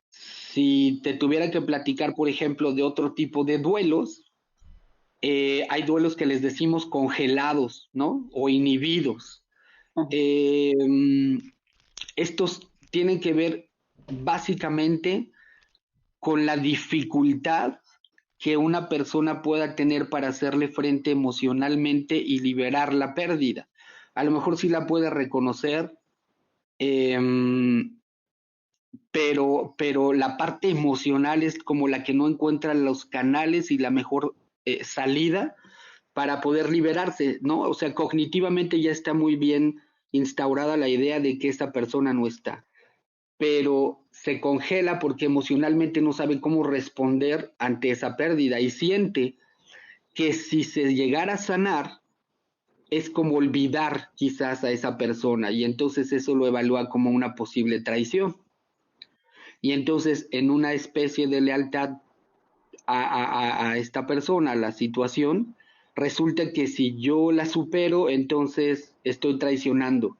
Speaker 2: Si te tuviera que platicar, por ejemplo, de otro tipo de duelos, hay duelos que les decimos congelados, ¿no? O inhibidos. Eh, Estos tienen que ver básicamente con la dificultad que una persona pueda tener para hacerle frente emocionalmente y liberar la pérdida. A lo mejor sí la puede reconocer, eh, pero la parte emocional es como la que no encuentra los canales y la mejor salida para poder liberarse, ¿no? O sea, cognitivamente ya está muy bien instaurada la idea de que esta persona no está, pero se congela porque emocionalmente no sabe cómo responder ante esa pérdida y siente que si se llegara a sanar es como olvidar quizás a esa persona y entonces eso lo evalúa como una posible traición. Y entonces en una especie de lealtad a esta persona, a la situación, resulta que si yo la supero, entonces estoy traicionando.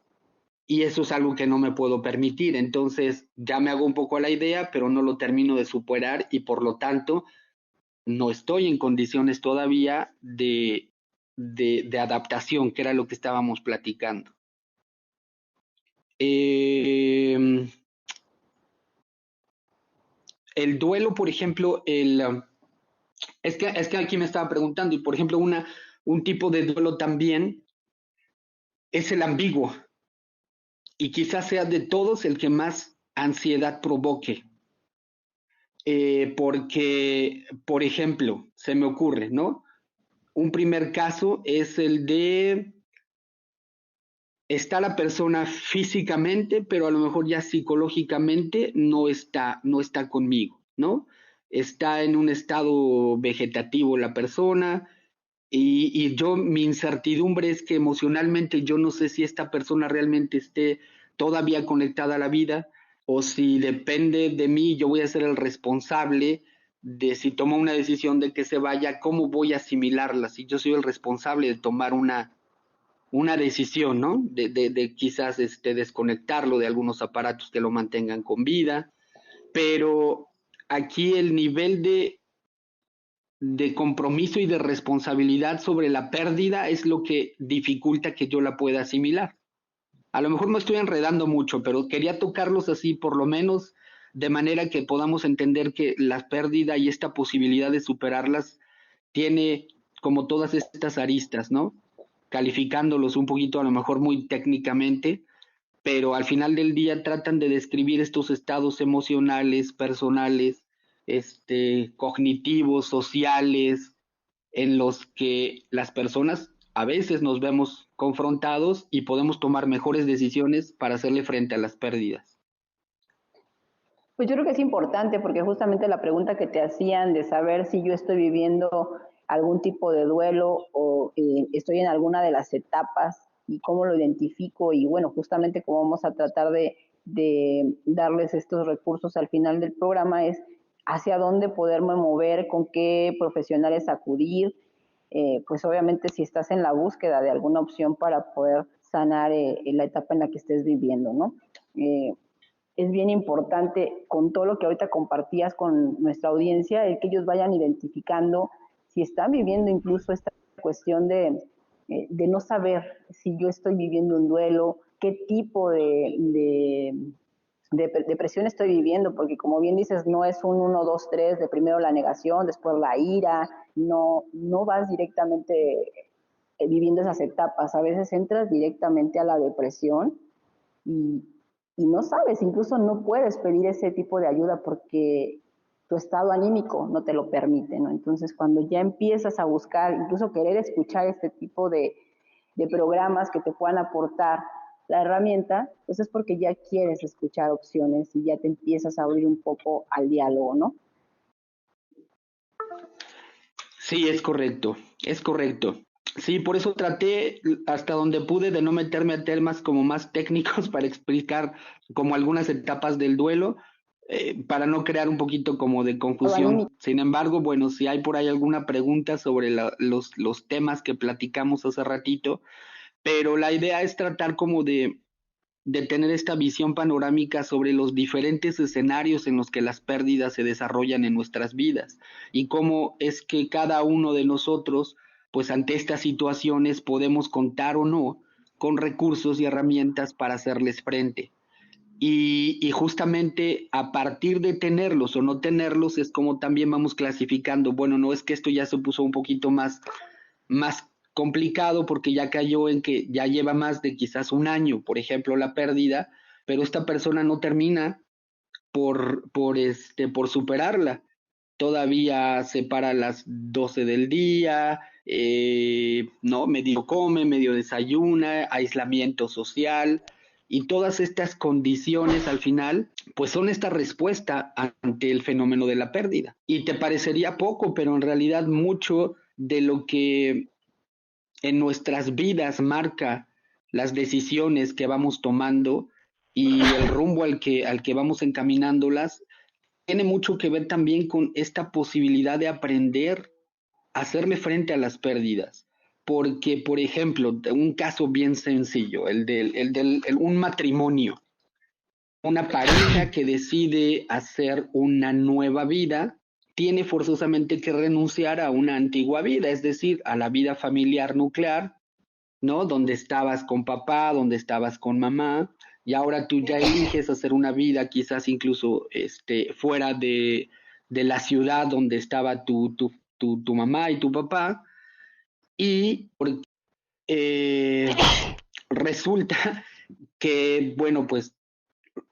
Speaker 2: Y eso es algo que no me puedo permitir. Entonces ya me hago un poco a la idea, pero no lo termino de superar y por lo tanto no estoy en condiciones todavía de adaptación, que era lo que estábamos platicando. El duelo, por ejemplo, es que aquí me estaba preguntando, y por ejemplo, un tipo de duelo también es el ambiguo, y quizás sea de todos el que más ansiedad provoque. Porque, por ejemplo, se me ocurre, ¿no? Un primer caso es el de está la persona físicamente, pero a lo mejor ya psicológicamente no está conmigo, ¿no? Está en un estado vegetativo la persona y yo, mi incertidumbre es que emocionalmente yo no sé si esta persona realmente esté todavía conectada a la vida o si depende de mí, yo voy a ser el responsable de si toma una decisión de que se vaya, cómo voy a asimilarla, si yo soy el responsable de tomar una decisión, ¿no? De quizás desconectarlo de algunos aparatos que lo mantengan con vida, pero aquí el nivel de compromiso y de responsabilidad sobre la pérdida es lo que dificulta que yo la pueda asimilar. A lo mejor me estoy enredando mucho, pero quería tocarlos así, por lo menos de manera que podamos entender que la pérdida y esta posibilidad de superarlas tiene como todas estas aristas, ¿no? Calificándolos un poquito a lo mejor muy técnicamente, pero al final del día tratan de describir estos estados emocionales, personales, cognitivos, sociales, en los que las personas a veces nos vemos confrontados y podemos tomar mejores decisiones para hacerle frente a las pérdidas.
Speaker 3: Pues yo creo que es importante porque justamente la pregunta que te hacían de saber si yo estoy viviendo algún tipo de duelo o estoy en alguna de las etapas y cómo lo identifico y bueno, justamente cómo vamos a tratar de darles estos recursos al final del programa es hacia dónde poderme mover, con qué profesionales acudir, pues obviamente si estás en la búsqueda de alguna opción para poder sanar en la etapa en la que estés viviendo, ¿no? Es bien importante con todo lo que ahorita compartías con nuestra audiencia, el que ellos vayan identificando si están viviendo incluso esta cuestión de no saber si yo estoy viviendo un duelo, qué tipo de depresión estoy viviendo, porque como bien dices, no es un 1, 2, 3, de primero la negación, después la ira, no vas directamente viviendo esas etapas. A veces entras directamente a la depresión y, y no sabes, incluso no puedes pedir ese tipo de ayuda porque tu estado anímico no te lo permite, ¿no? Entonces, cuando ya empiezas a buscar, incluso querer escuchar este tipo de programas que te puedan aportar la herramienta, pues es porque ya quieres escuchar opciones y ya te empiezas a abrir un poco al diálogo, ¿no?
Speaker 2: Sí, es correcto, es correcto. Sí, por eso traté hasta donde pude de no meterme a temas como más técnicos para explicar como algunas etapas del duelo, para no crear un poquito como de
Speaker 3: O
Speaker 2: confusión.
Speaker 3: anímico.
Speaker 2: Sin embargo, bueno, si hay por ahí alguna pregunta sobre los temas que platicamos hace ratito, pero la idea es tratar como de tener esta visión panorámica sobre los diferentes escenarios en los que las pérdidas se desarrollan en nuestras vidas y cómo es que cada uno de nosotros, pues ante estas situaciones podemos contar o no con recursos y herramientas para hacerles frente. Y justamente a partir de tenerlos o no tenerlos es como también vamos clasificando, bueno, no es que esto ya se puso un poquito más complicado porque ya cayó en que ya lleva más de quizás un año, por ejemplo, la pérdida, pero esta persona no termina por superarla. Todavía se para a las 12 del día, no, medio come, medio desayuna, aislamiento social, y todas estas condiciones al final, pues son esta respuesta ante el fenómeno de la pérdida. Y te parecería poco, pero en realidad mucho de lo que en nuestras vidas marca las decisiones que vamos tomando y el rumbo al que vamos encaminándolas, tiene mucho que ver también con esta posibilidad de aprender a hacerle frente a las pérdidas. Porque, por ejemplo, un caso bien sencillo, un matrimonio, una pareja que decide hacer una nueva vida, tiene forzosamente que renunciar a una antigua vida, es decir, a la vida familiar nuclear, ¿no? Donde estabas con papá, donde estabas con mamá, y ahora tú ya eliges hacer una vida quizás incluso fuera de la ciudad donde estaba tu mamá y tu papá, y eh, resulta que, bueno, pues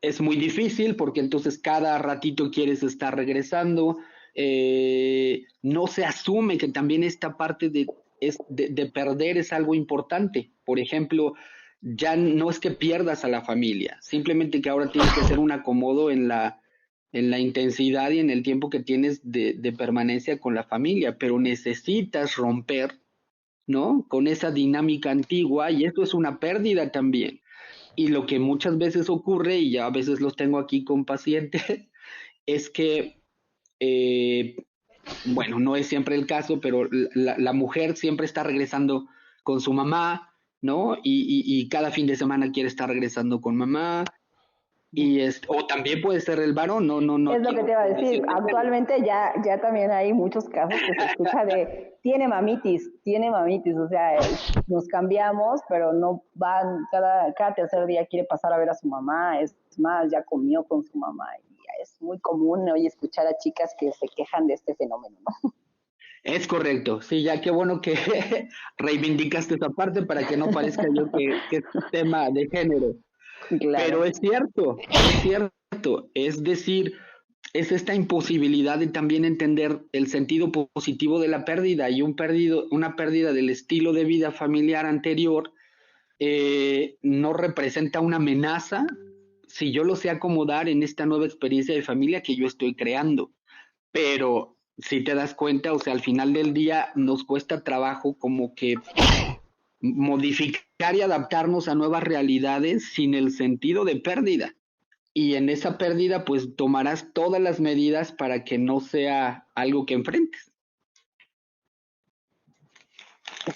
Speaker 2: es muy difícil porque entonces cada ratito quieres estar regresando, no se asume que también esta parte de perder es algo importante. Por ejemplo, ya no es que pierdas a la familia, simplemente que ahora tienes que hacer un acomodo en la intensidad y en el tiempo que tienes de permanencia con la familia, pero necesitas romper, ¿no? Con esa dinámica antigua y esto es una pérdida también. Y lo que muchas veces ocurre, y ya a veces los tengo aquí con pacientes, es que, eh, bueno, no es siempre el caso, pero la mujer siempre está regresando con su mamá, ¿no? Y cada fin de semana quiere estar regresando con mamá, o también puede ser el varón, no
Speaker 3: Es lo que
Speaker 2: quiero
Speaker 3: te iba a decir.
Speaker 2: decir que sea.
Speaker 3: Actualmente ya también hay muchos casos que se escucha de tiene mamitis, o sea, nos cambiamos, pero no van, cada tercer día quiere pasar a ver a su mamá, es más, ya comió con su mamá y es muy común hoy escuchar a chicas que se quejan de este fenómeno, ¿no?
Speaker 2: Es correcto, sí, ya qué bueno que reivindicaste esa parte para que no parezca yo que es un tema de género.
Speaker 3: Claro.
Speaker 2: Pero es cierto, es decir, es esta imposibilidad de también entender el sentido positivo de la pérdida y una pérdida del estilo de vida familiar anterior no representa una amenaza si yo lo sé acomodar en esta nueva experiencia de familia que yo estoy creando. Pero si te das cuenta, o sea, al final del día nos cuesta trabajo como que modificar y adaptarnos a nuevas realidades sin el sentido de pérdida. Y en esa pérdida, pues tomarás todas las medidas para que no sea algo que enfrentes.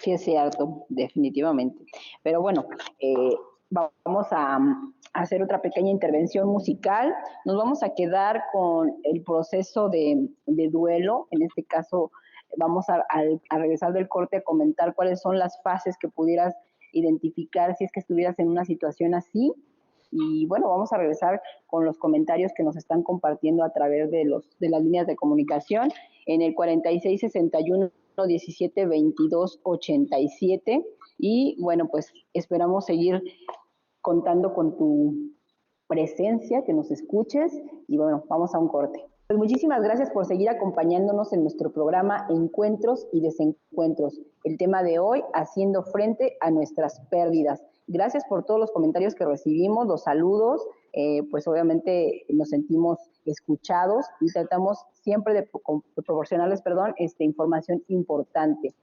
Speaker 3: Sí, es cierto, definitivamente. Pero bueno, vamos a hacer otra pequeña intervención musical. Nos vamos a quedar con el proceso de duelo. En este caso, vamos a regresar del corte a comentar cuáles son las fases que pudieras identificar si es que estuvieras en una situación así. Y bueno, vamos a regresar con los comentarios que nos están compartiendo a través de las líneas de comunicación en el 4661 17 22 87 y bueno, pues esperamos seguir contando con tu presencia, que nos escuches y bueno, vamos a un corte. Pues muchísimas gracias por seguir acompañándonos en nuestro programa Encuentros y Desencuentros. El tema de hoy, haciendo frente a nuestras pérdidas. Gracias por todos los comentarios que recibimos, los saludos, pues obviamente nos sentimos escuchados y tratamos siempre de proporcionarles, información importante.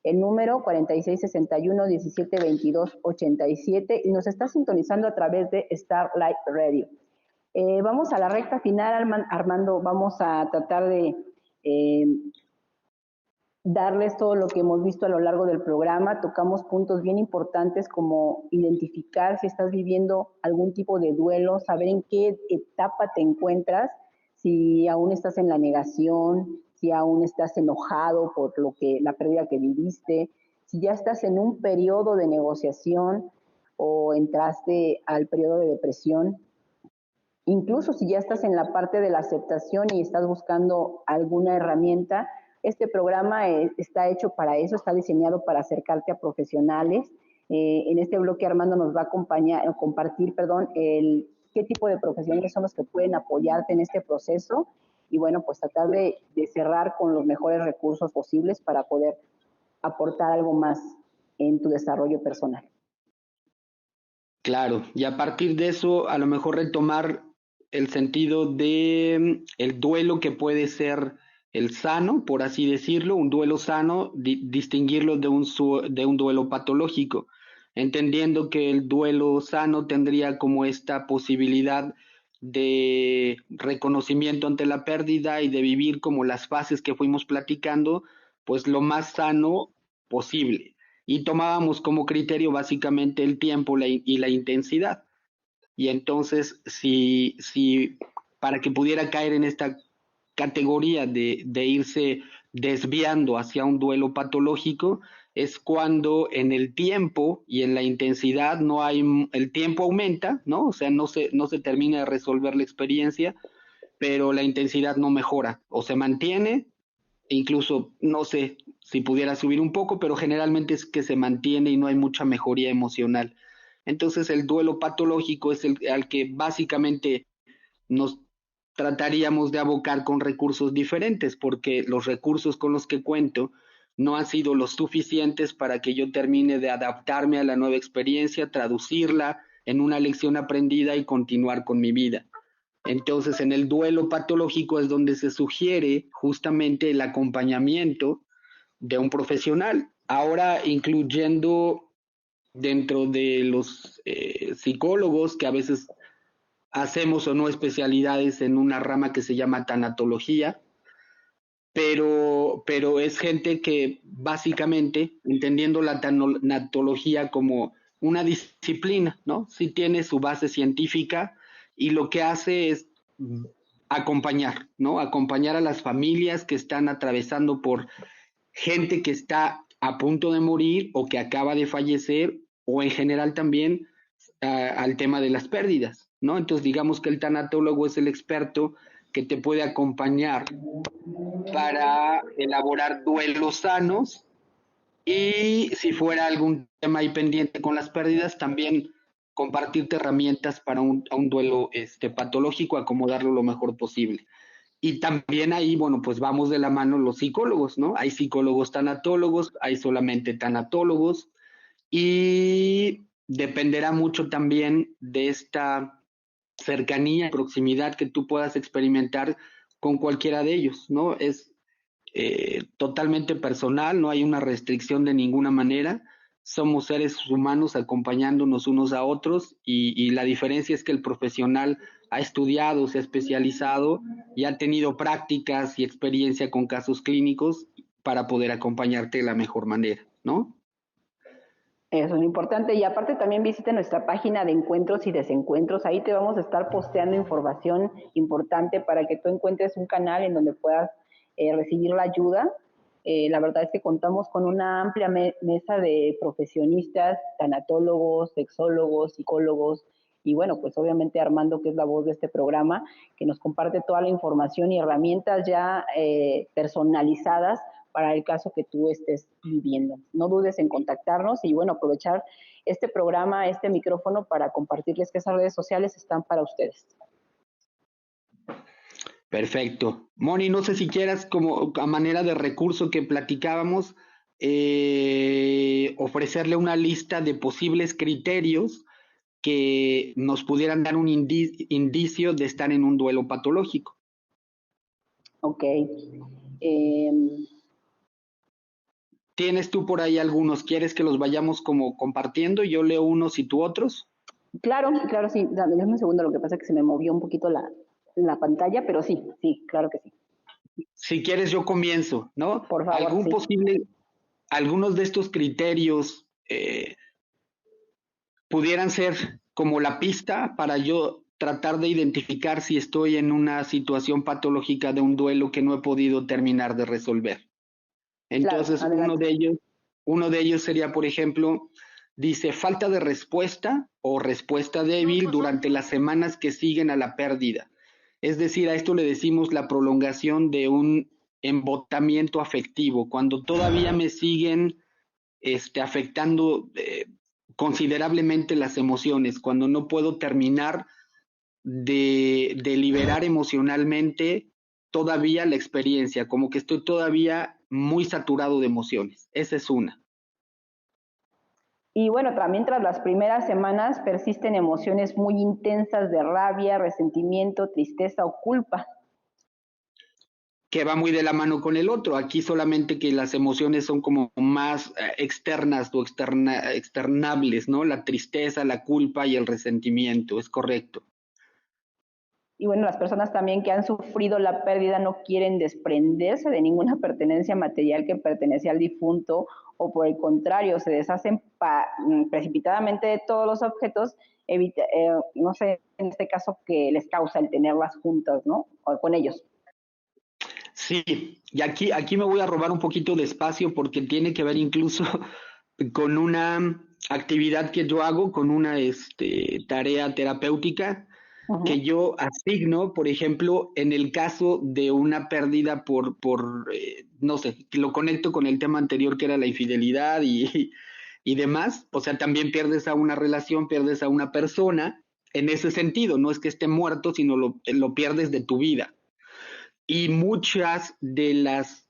Speaker 3: El número 4661-1722-87 y nos está sintonizando a través de Starlight Radio. Vamos a la recta final, Armando, vamos a tratar de darles todo lo que hemos visto a lo largo del programa. Tocamos puntos bien importantes como identificar si estás viviendo algún tipo de duelo, saber en qué etapa te encuentras, si aún estás en la negación, si aún estás enojado por la pérdida que viviste, si ya estás en un periodo de negociación o entraste al periodo de depresión. Incluso si ya estás en la parte de la aceptación y estás buscando alguna herramienta, este programa está hecho para eso, está diseñado para acercarte a profesionales. En este bloque Armando nos va a compartir, qué tipo de profesionales son los que pueden apoyarte en este proceso y bueno, pues tratar de cerrar con los mejores recursos posibles para poder aportar algo más en tu desarrollo personal.
Speaker 2: Claro, y a partir de eso, a lo mejor retomar el sentido de el duelo que puede ser el sano, por así decirlo, un duelo sano, distinguirlo de un duelo patológico, entendiendo que el duelo sano tendría como esta posibilidad de reconocimiento ante la pérdida y de vivir como las fases que fuimos platicando, pues lo más sano posible y tomábamos como criterio básicamente el tiempo y la intensidad. Y entonces, si para que pudiera caer en esta categoría de irse desviando hacia un duelo patológico, es cuando en el tiempo y en la intensidad no hay, el tiempo aumenta, ¿no? O sea, no se termina de resolver la experiencia, pero la intensidad no mejora o se mantiene, incluso no sé si pudiera subir un poco, pero generalmente es que se mantiene y no hay mucha mejoría emocional. Entonces el duelo patológico es el al que básicamente nos trataríamos de abocar con recursos diferentes, porque los recursos con los que cuento no han sido los suficientes para que yo termine de adaptarme a la nueva experiencia, traducirla en una lección aprendida y continuar con mi vida. Entonces, en el duelo patológico es donde se sugiere justamente el acompañamiento de un profesional, ahora incluyendo dentro de los psicólogos que a veces hacemos o no especialidades en una rama que se llama tanatología, pero es gente que básicamente, entendiendo la tanatología como una disciplina, ¿no? Sí tiene su base científica y lo que hace es acompañar, ¿no? Acompañar a las familias que están atravesando por gente que está a punto de morir o que acaba de fallecer o en general también al tema de las pérdidas, ¿no? Entonces digamos que el tanatólogo es el experto que te puede acompañar para elaborar duelos sanos y si fuera algún tema ahí pendiente con las pérdidas, también compartirte herramientas para un duelo patológico, acomodarlo lo mejor posible. Y también ahí, bueno, pues vamos de la mano los psicólogos, ¿no? Hay psicólogos tanatólogos, hay solamente tanatólogos y dependerá mucho también de esta cercanía, proximidad que tú puedas experimentar con cualquiera de ellos, ¿no? Es totalmente personal, no hay una restricción de ninguna manera, somos seres humanos acompañándonos unos a otros y la diferencia es que el profesional ha estudiado, se ha especializado y ha tenido prácticas y experiencia con casos clínicos para poder acompañarte de la mejor manera, ¿no?
Speaker 3: Eso es importante. Y aparte también visite nuestra página de encuentros y desencuentros. Ahí te vamos a estar posteando información importante para que tú encuentres un canal en donde puedas recibir la ayuda. La verdad es que contamos con una amplia mesa de profesionistas, tanatólogos, sexólogos, psicólogos, y bueno, pues obviamente Armando, que es la voz de este programa, que nos comparte toda la información y herramientas ya personalizadas para el caso que tú estés viviendo. No dudes en contactarnos y bueno, aprovechar este programa, este micrófono para compartirles que esas redes sociales están para ustedes.
Speaker 2: Perfecto. Moni, no sé si quieras, como a manera de recurso que platicábamos, ofrecerle una lista de posibles criterios que nos pudieran dar un indicio de estar en un duelo patológico.
Speaker 3: Ok.
Speaker 2: ¿Tienes tú por ahí algunos? ¿Quieres que los vayamos como compartiendo? Yo leo unos y tú otros.
Speaker 3: Claro, sí. Dame un segundo, lo que pasa es que se me movió un poquito la pantalla, pero sí, claro que sí.
Speaker 2: Si quieres, yo comienzo, ¿no?
Speaker 3: Por favor, sí.
Speaker 2: Algunos de estos criterios pudieran ser como la pista para yo tratar de identificar si estoy en una situación patológica de un duelo que no he podido terminar de resolver. Entonces,
Speaker 3: claro,
Speaker 2: uno de ellos sería, por ejemplo, dice falta de respuesta o respuesta débil durante las semanas que siguen a la pérdida. Es decir, a esto le decimos la prolongación de un embotamiento afectivo, cuando todavía me siguen afectando considerablemente las emociones, cuando no puedo terminar de liberar emocionalmente todavía la experiencia, como que estoy todavía muy saturado de emociones. Esa es una.
Speaker 3: Y bueno, también tras las primeras semanas persisten emociones muy intensas de rabia, resentimiento, tristeza o culpa.
Speaker 2: Que va muy de la mano con el otro. Aquí solamente que las emociones son como más externas o externables, ¿no? La tristeza, la culpa y el resentimiento, es correcto.
Speaker 3: Y bueno, las personas también que han sufrido la pérdida no quieren desprenderse de ninguna pertenencia material que pertenece al difunto, o por el contrario, se deshacen precipitadamente de todos los objetos, no sé, en este caso, que les causa el tenerlas juntas, ¿no? O con ellos.
Speaker 2: Sí, y aquí me voy a robar un poquito de espacio porque tiene que ver incluso con una actividad que yo hago, con una tarea terapéutica que yo asigno, por ejemplo, en el caso de una pérdida no sé, lo conecto con el tema anterior que era la infidelidad y demás, o sea, también pierdes a una relación, pierdes a una persona, en ese sentido, no es que esté muerto, sino lo pierdes de tu vida. Y muchas de las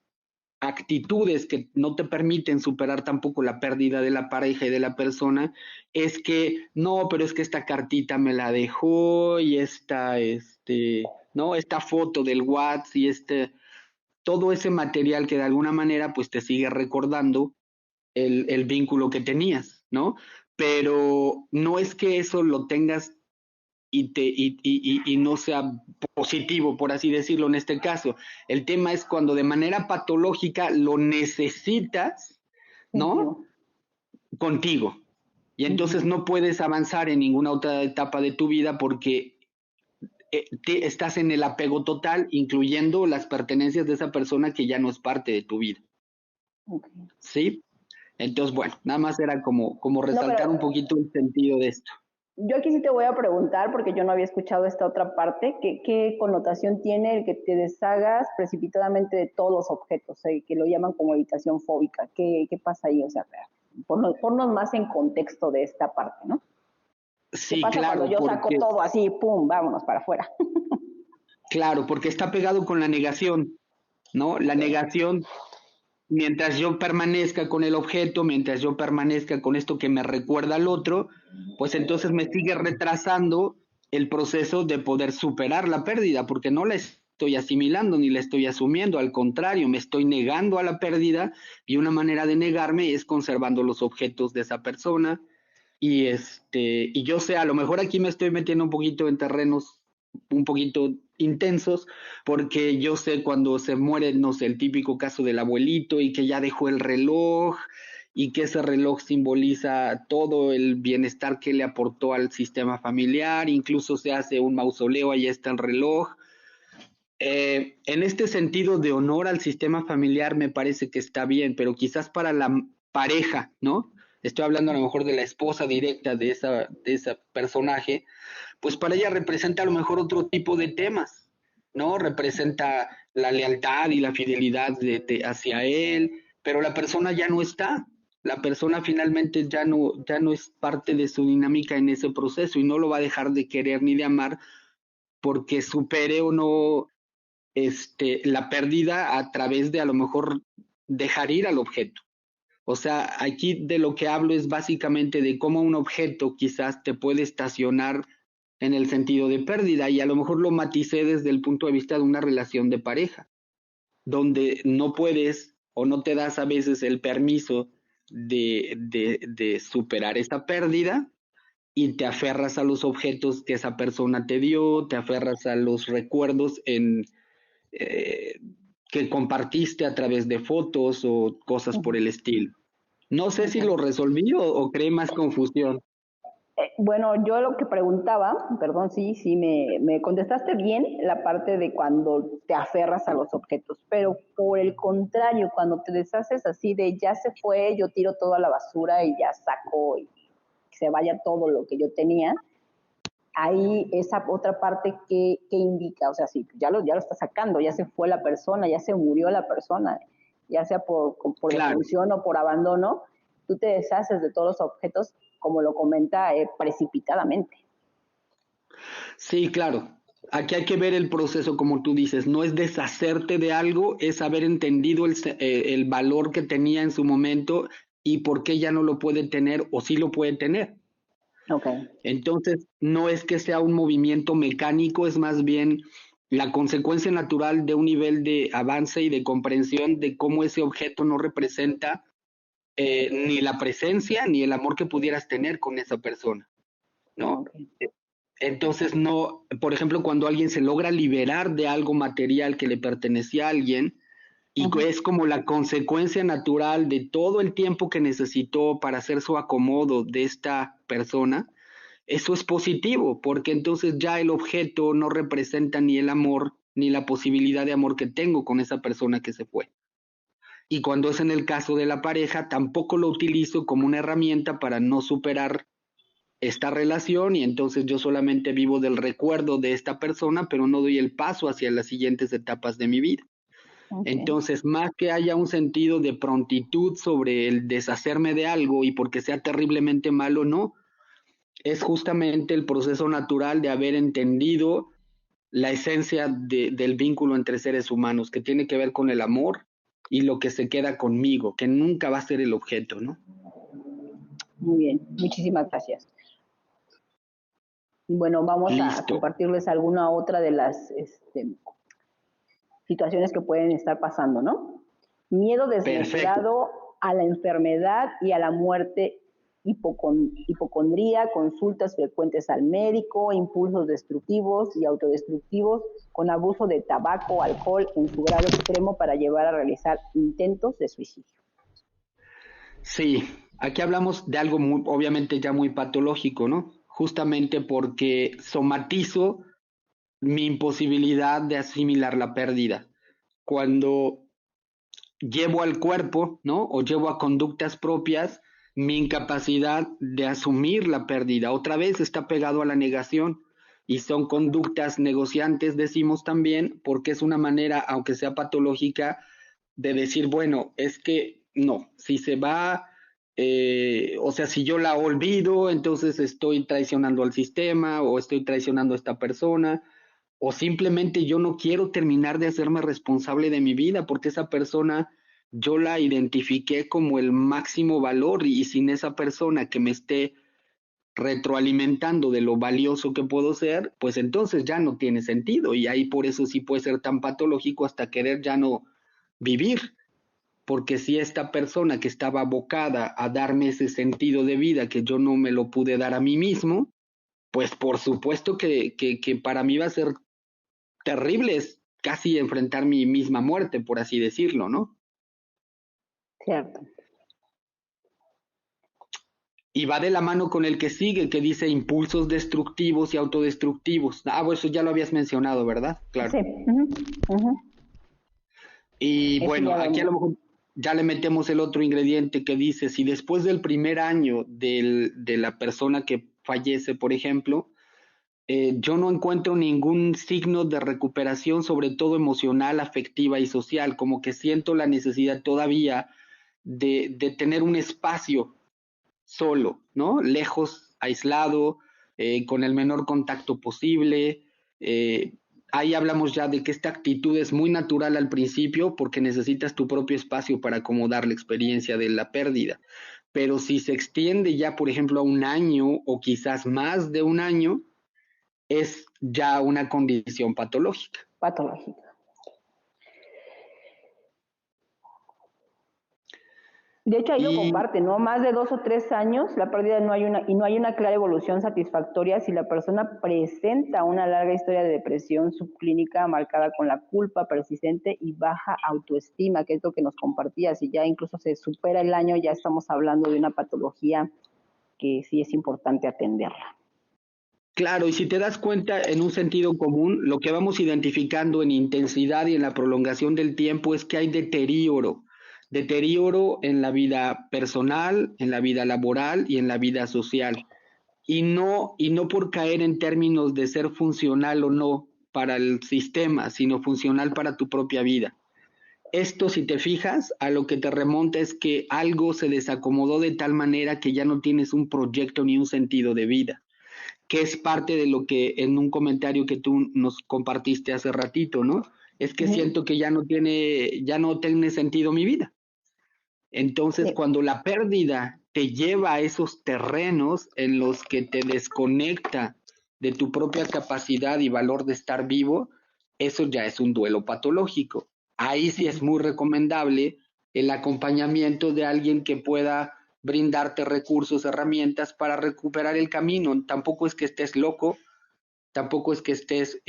Speaker 2: actitudes que no te permiten superar tampoco la pérdida de la pareja y de la persona es que no, pero es que esta cartita me la dejó y esta foto del WhatsApp y todo ese material que de alguna manera pues te sigue recordando el vínculo que tenías, ¿no? Pero no es que eso lo tengas y no sea positivo, por así decirlo en este caso. El tema es cuando de manera patológica lo necesitas, ¿no? Contigo. Y entonces no puedes avanzar en ninguna otra etapa de tu vida porque estás en el apego total, incluyendo las pertenencias de esa persona que ya no es parte de tu vida. ¿Sí? Entonces, bueno, nada más era como resaltar un poquito el sentido de esto.
Speaker 3: Yo aquí sí te voy a preguntar, porque yo no había escuchado esta otra parte, ¿qué connotación tiene el que te deshagas precipitadamente de todos los objetos, que lo llaman como evitación fóbica? ¿Qué pasa ahí? O sea, ponnos más en contexto de esta parte, ¿no?
Speaker 2: Sí,
Speaker 3: ¿Qué pasa
Speaker 2: claro,
Speaker 3: cuando yo saco todo así, pum, vámonos para afuera?
Speaker 2: Claro, porque está pegado con la negación, ¿no? La negación, mientras yo permanezca con el objeto, mientras yo permanezca con esto que me recuerda al otro, pues entonces me sigue retrasando el proceso de poder superar la pérdida, porque no la estoy asimilando ni la estoy asumiendo, al contrario, me estoy negando a la pérdida y una manera de negarme es conservando los objetos de esa persona y yo sé, a lo mejor aquí me estoy metiendo un poquito en terrenos un poquito intensos, porque yo sé cuando se muere, no sé, el típico caso del abuelito y que ya dejó el reloj y que ese reloj simboliza todo el bienestar que le aportó al sistema familiar, incluso se hace un mausoleo, ahí está el reloj. En este sentido de honor al sistema familiar me parece que está bien, pero quizás para la pareja, ¿no? Estoy hablando a lo mejor de la esposa directa de esa personaje, pues para ella representa a lo mejor otro tipo de temas, ¿no? Representa la lealtad y la fidelidad hacia él, pero la persona ya no está. La persona finalmente ya no es parte de su dinámica en ese proceso y no lo va a dejar de querer ni de amar porque supere o no la pérdida a través de a lo mejor dejar ir al objeto. O sea, aquí de lo que hablo es básicamente de cómo un objeto quizás te puede estacionar en el sentido de pérdida y a lo mejor lo maticé desde el punto de vista de una relación de pareja, donde no puedes o no te das a veces el permiso de superar esa pérdida y te aferras a los objetos que esa persona te dio, te aferras a los recuerdos eh, que compartiste a través de fotos o cosas por el estilo. No sé si lo resolví o creé más confusión.
Speaker 3: Bueno, yo lo que preguntaba, perdón, sí, me contestaste bien la parte de cuando te aferras a los objetos, pero por el contrario, cuando te deshaces así de ya se fue, yo tiro todo a la basura y ya saco y se vaya todo lo que yo tenía, ahí esa otra parte que indica, o sea, sí, ya lo está sacando, ya se fue la persona, ya se murió la persona, ya sea por
Speaker 2: Claro,
Speaker 3: defunción o por abandono, tú te deshaces de todos los objetos, como lo comenta, precipitadamente.
Speaker 2: sí, claro. Aquí hay que ver el proceso, como tú dices, no es deshacerte de algo, es haber entendido el valor que tenía en su momento y por qué ya no lo puede tener o sí lo puede tener.
Speaker 3: Ok.
Speaker 2: Entonces, no es que sea un movimiento mecánico, es más bien la consecuencia natural de un nivel de avance y de comprensión de cómo ese objeto no representa ni la presencia ni el amor que pudieras tener con esa persona, ¿no?
Speaker 3: Okay.
Speaker 2: Entonces, no, por ejemplo, cuando alguien se logra liberar de algo material que le pertenecía a alguien, y
Speaker 3: Uh-huh.
Speaker 2: es como la consecuencia natural de todo el tiempo que necesitó para hacer su acomodo de esta persona, eso es positivo, porque entonces ya el objeto no representa ni el amor ni la posibilidad de amor que tengo con esa persona que se fue. Y cuando es en el caso de la pareja, tampoco lo utilizo como una herramienta para no superar esta relación y entonces yo solamente vivo del recuerdo de esta persona, pero no doy el paso hacia las siguientes etapas de mi vida.
Speaker 3: Okay.
Speaker 2: Entonces, más que haya un sentido de prontitud sobre el deshacerme de algo y porque sea terriblemente malo, no, es justamente el proceso natural de haber entendido la esencia del vínculo entre seres humanos, que tiene que ver con el amor y lo que se queda conmigo, que nunca va a ser el objeto, ¿no?
Speaker 3: Muy bien, muchísimas gracias. Bueno, vamos a
Speaker 2: Listo,
Speaker 3: compartirles alguna otra de las situaciones que pueden estar pasando, ¿no? Miedo
Speaker 2: perfecto.
Speaker 3: desmesurado a la enfermedad y a la muerte, hipocondría, consultas frecuentes al médico, impulsos destructivos y autodestructivos con abuso de tabaco, alcohol en su grado extremo para llevar a realizar intentos de suicidio.
Speaker 2: Sí, aquí hablamos de algo muy, obviamente ya muy patológico, ¿no? Justamente porque somatizo mi imposibilidad de asimilar la pérdida. Cuando llevo al cuerpo, ¿no? O llevo a conductas propias mi incapacidad de asumir la pérdida. Otra vez está pegado a la negación y son conductas negociantes, decimos también, porque es una manera, aunque sea patológica, de decir, bueno, es que no, si se va, o sea, si yo la olvido, entonces estoy traicionando al sistema o estoy traicionando a esta persona o simplemente yo no quiero terminar de hacerme responsable de mi vida porque esa persona yo la identifiqué como el máximo valor y sin esa persona que me esté retroalimentando de lo valioso que puedo ser, pues entonces ya no tiene sentido y ahí por eso sí puede ser tan patológico hasta querer ya no vivir, porque si esta persona que estaba abocada a darme ese sentido de vida que yo no me lo pude dar a mí mismo, pues por supuesto que para mí va a ser terrible, es casi enfrentar mi misma muerte, por así decirlo, ¿no?
Speaker 3: Cierto.
Speaker 2: Y va de la mano con el que sigue, que dice impulsos destructivos y autodestructivos. Ah, bueno, eso ya lo habías mencionado, ¿verdad? Claro.
Speaker 3: Sí. Uh-huh. Uh-huh.
Speaker 2: Y
Speaker 3: Ese
Speaker 2: bueno,
Speaker 3: ya
Speaker 2: aquí a lo
Speaker 3: lo...
Speaker 2: mejor ya le metemos el otro ingrediente que dice, si después del primer año de la persona que fallece, por ejemplo, yo no encuentro ningún signo de recuperación, sobre todo emocional, afectiva y social, como que siento la necesidad todavía de tener un espacio solo, ¿no? Lejos, aislado, con el menor contacto posible. eh, Ahí hablamos ya de que esta actitud es muy natural al principio porque necesitas tu propio espacio para acomodar la experiencia de la pérdida. Pero si se extiende ya, por ejemplo, a un año o quizás más de un año, es ya una condición patológica.
Speaker 3: Patológica. De hecho, ahí lo
Speaker 2: Y
Speaker 3: comparte, ¿no? Más de 2 o 3 años, la pérdida no hay una clara evolución satisfactoria si la persona presenta una larga historia de depresión subclínica marcada con la culpa persistente y baja autoestima, que es lo que nos compartía. Si ya incluso se supera el año, ya estamos hablando de una patología que sí es importante atenderla.
Speaker 2: claro, y si te das cuenta en un sentido común, lo que vamos identificando en intensidad y en la prolongación del tiempo es que hay deterioro en la vida personal, en la vida laboral y en la vida social. Y no por caer en términos de ser funcional o no para el sistema, sino funcional para tu propia vida. Esto, si te fijas, a lo que te remonta es que algo se desacomodó de tal manera que ya no tienes un proyecto ni un sentido de vida, que es parte de lo que en un comentario que tú nos compartiste hace ratito, ¿no? Es que
Speaker 3: Ujú.
Speaker 2: siento que ya no tiene sentido mi vida. Entonces,
Speaker 3: Sí.
Speaker 2: cuando la pérdida te lleva a esos terrenos en los que te desconecta de tu propia capacidad y valor de estar vivo, eso ya es un duelo patológico. Ahí sí es muy recomendable el acompañamiento de alguien que pueda brindarte recursos, herramientas para recuperar el camino. Tampoco es que estés loco, tampoco es que estés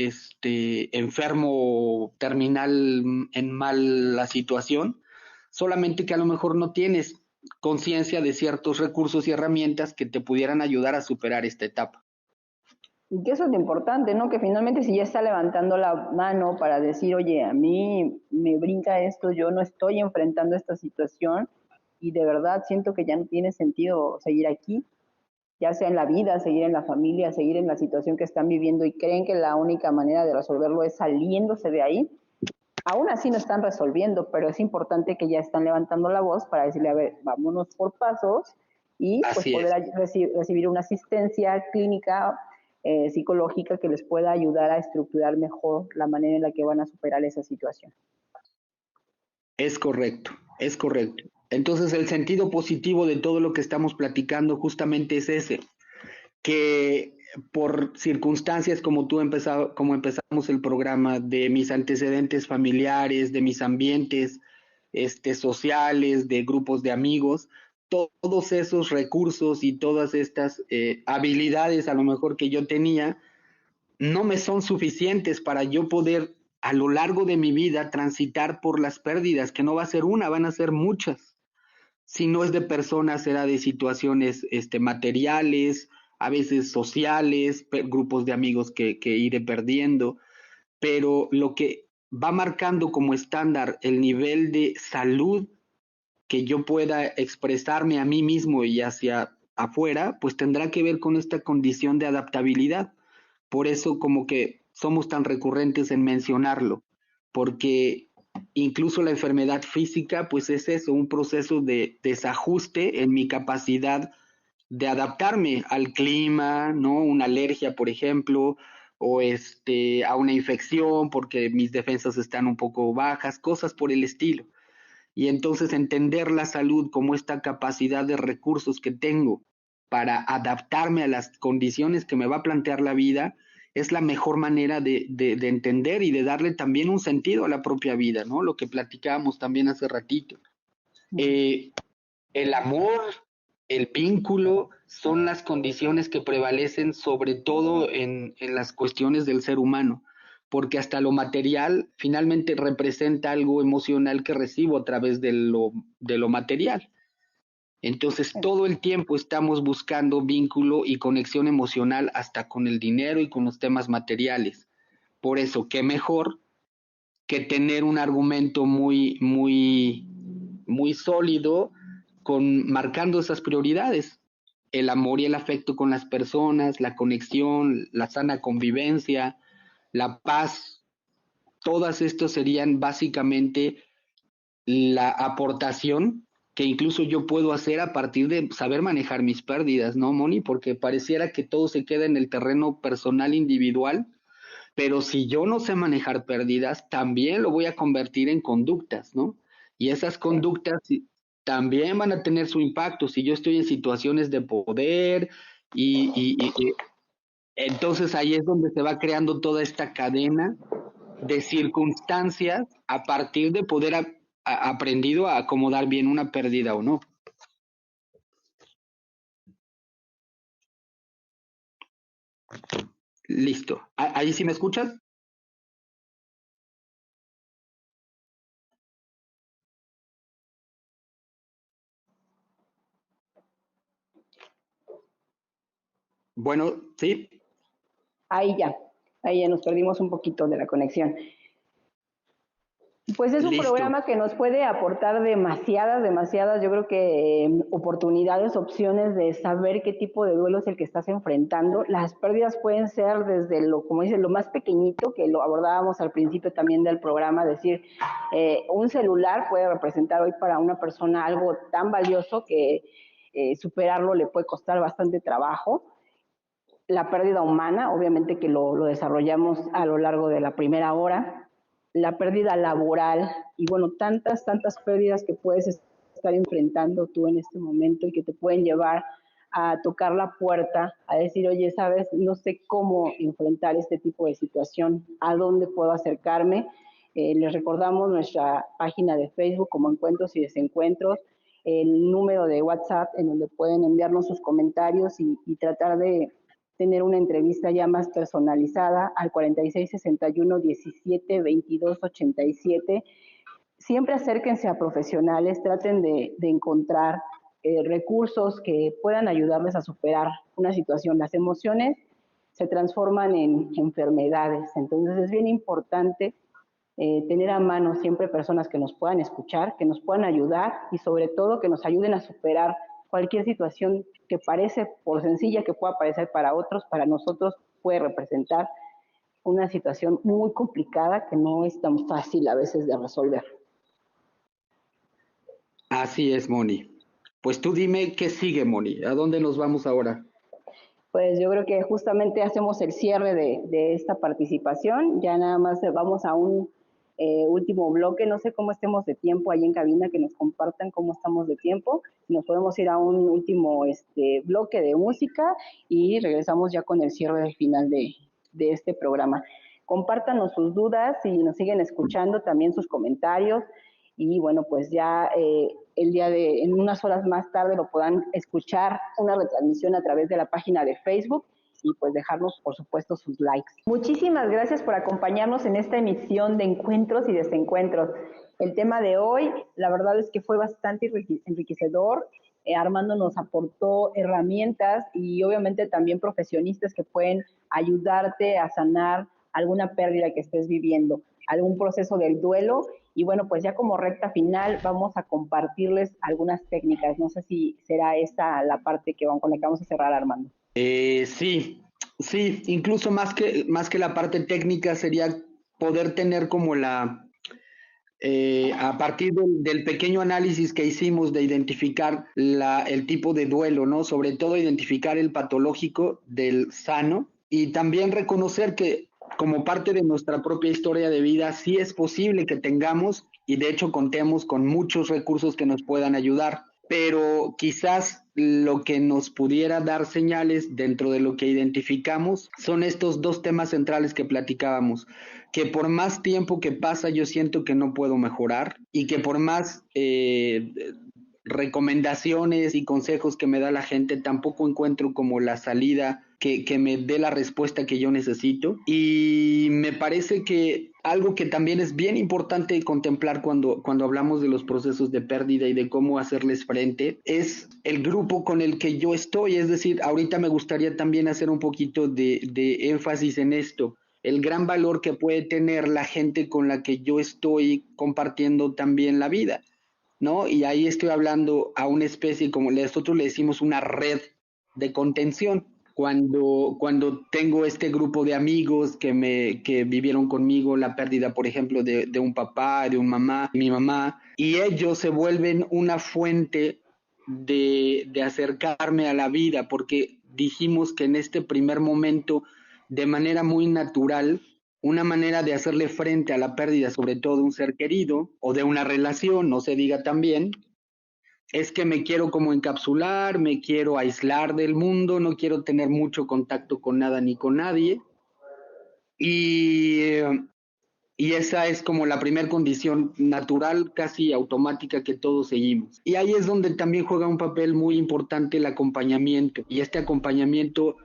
Speaker 2: enfermo terminal en mala situación, solamente que a lo mejor no tienes conciencia de ciertos recursos y herramientas que te pudieran ayudar a superar esta etapa.
Speaker 3: Y que eso es lo importante, ¿no? Que finalmente si ya está levantando la mano para decir, oye, a mí me brinca esto, yo no estoy enfrentando esta situación y de verdad siento que ya no tiene sentido seguir aquí, ya sea en la vida, seguir en la familia, seguir en la situación que están viviendo y creen que la única manera de resolverlo es saliéndose de ahí, aún así no están resolviendo, pero es importante que ya están levantando la voz para decirle, a ver, vámonos por pasos y pues
Speaker 2: Así es.
Speaker 3: poder recibir una asistencia clínica, psicológica que les pueda ayudar a estructurar mejor la manera en la que van a superar esa situación.
Speaker 2: Es correcto, es correcto. Entonces el sentido positivo de todo lo que estamos platicando justamente es ese, que por circunstancias como empezamos el programa, de mis antecedentes familiares, de mis ambientes sociales, de grupos de amigos, todos esos recursos y todas estas habilidades a lo mejor que yo tenía, no me son suficientes para yo poder a lo largo de mi vida transitar por las pérdidas, que no va a ser una, van a ser muchas. Si no es de personas, será de situaciones materiales, a veces sociales, grupos de amigos que iré perdiendo, pero lo que va marcando como estándar el nivel de salud que yo pueda expresarme a mí mismo y hacia afuera, pues tendrá que ver con esta condición de adaptabilidad. Por eso como que somos tan recurrentes en mencionarlo, porque incluso la enfermedad física, pues es eso, un proceso de desajuste en mi capacidad de adaptarme al clima, ¿no? Una alergia, por ejemplo, o a una infección porque mis defensas están un poco bajas, cosas por el estilo. Y entonces entender la salud como esta capacidad de recursos que tengo para adaptarme a las condiciones que me va a plantear la vida es la mejor manera de entender y de darle también un sentido a la propia vida, ¿no? Lo que platicábamos también hace ratito. Eh, el amor, el vínculo son las condiciones que prevalecen sobre todo en las cuestiones del ser humano, porque hasta lo material finalmente representa algo emocional que recibo a través de lo material. Entonces todo el tiempo estamos buscando vínculo y conexión emocional hasta con el dinero y con los temas materiales. Por eso, qué mejor que tener un argumento muy sólido con marcando esas prioridades. el amor y el afecto con las personas, la conexión, la sana convivencia, la paz. Todas estos serían básicamente la aportación que incluso yo puedo hacer a partir de saber manejar mis pérdidas, ¿no, Moni? Porque pareciera que todo se queda en el terreno personal individual, pero si yo no sé manejar pérdidas, también lo voy a convertir en conductas, ¿no? Y esas conductas también van a tener su impacto si yo estoy en situaciones de poder y entonces ahí es donde se va creando toda esta cadena de circunstancias a partir de poder aprendido a acomodar bien una pérdida o no. Listo. ¿Ahí sí me escuchas? Bueno, sí.
Speaker 3: Ahí ya, ahí ya nos perdimos un poquito de la conexión. Pues es un
Speaker 2: Listo.
Speaker 3: programa que nos puede aportar demasiadas, yo creo que oportunidades, opciones de saber qué tipo de duelo es el que estás enfrentando. Las pérdidas pueden ser desde lo, como dice, lo más pequeñito, que lo abordábamos al principio también del programa, decir, un celular puede representar hoy para una persona algo tan valioso que superarlo le puede costar bastante trabajo. La pérdida humana, obviamente que lo desarrollamos a lo largo de la primera hora, la pérdida laboral y bueno, tantas pérdidas que puedes estar enfrentando tú en este momento y que te pueden llevar a tocar la puerta, a decir, oye, sabes, no sé cómo enfrentar este tipo de situación, a dónde puedo acercarme. Les recordamos nuestra página de Facebook como Encuentros y Desencuentros, el número de WhatsApp en donde pueden enviarnos sus comentarios y tratar de tener una entrevista ya más personalizada al 46 61 17 22 87. Siempre acérquense a profesionales, traten de encontrar recursos que puedan ayudarles a superar una situación. Las emociones se transforman en enfermedades, entonces es bien importante tener a mano siempre personas que nos puedan escuchar, que nos puedan ayudar y sobre todo que nos ayuden a superar cualquier situación que parece, por sencilla que pueda parecer para otros, para nosotros puede representar una situación muy complicada que no es tan fácil a veces de resolver.
Speaker 2: Así es, Moni. Pues tú dime qué sigue, Moni. ¿A dónde nos vamos ahora?
Speaker 3: Pues yo creo que justamente hacemos el cierre de esta participación, ya nada más vamos a un último bloque, no sé cómo estemos de tiempo ahí en cabina, que nos compartan cómo estamos de tiempo, nos podemos ir a un último bloque de música y regresamos ya con el cierre final de este programa. Compártanos sus dudas, si nos siguen escuchando, también sus comentarios, y bueno, pues ya el día en unas horas más tarde lo puedan escuchar una retransmisión a través de la página de Facebook y pues dejarnos, por supuesto, sus likes. Muchísimas gracias por acompañarnos en esta emisión de Encuentros y Desencuentros. El tema de hoy, la verdad es que fue bastante enriquecedor. Armando nos aportó herramientas y obviamente también profesionistas que pueden ayudarte a sanar alguna pérdida que estés viviendo, algún proceso del duelo. Y bueno, pues ya como recta final vamos a compartirles algunas técnicas. No sé si será esta la parte con la que vamos a cerrar, Armando.
Speaker 2: Sí, incluso más que la parte técnica sería poder tener como a partir del pequeño análisis que hicimos de identificar el tipo de duelo, ¿no? Sobre todo identificar el patológico del sano y también reconocer que como parte de nuestra propia historia de vida sí es posible que tengamos y de hecho contemos con muchos recursos que nos puedan ayudar, pero quizás lo que nos pudiera dar señales dentro de lo que identificamos son estos dos temas centrales que platicábamos, que por más tiempo que pasa yo siento que no puedo mejorar y que por más recomendaciones y consejos que me da la gente tampoco encuentro como la salida que me dé la respuesta que yo necesito. Y me parece que algo que también es bien importante contemplar cuando hablamos de los procesos de pérdida y de cómo hacerles frente es el grupo con el que yo estoy. Es decir, ahorita me gustaría también hacer un poquito de énfasis en esto, el gran valor que puede tener la gente con la que yo estoy compartiendo también la vida, ¿no? Y ahí estoy hablando a una especie, como nosotros le decimos, una red de contención. Cuando tengo este grupo de amigos que vivieron conmigo la pérdida, por ejemplo, de un papá, de un mamá, mi mamá, y ellos se vuelven una fuente de acercarme a la vida, porque dijimos que en este primer momento, de manera muy natural, una manera de hacerle frente a la pérdida, sobre todo de un ser querido o de una relación, no se diga también, es que me quiero como encapsular, me quiero aislar del mundo, no quiero tener mucho contacto con nada ni con nadie. Y, y esa es como la primera condición natural, casi automática que todos seguimos. Y ahí es donde también juega un papel muy importante el acompañamiento. Y este acompañamiento,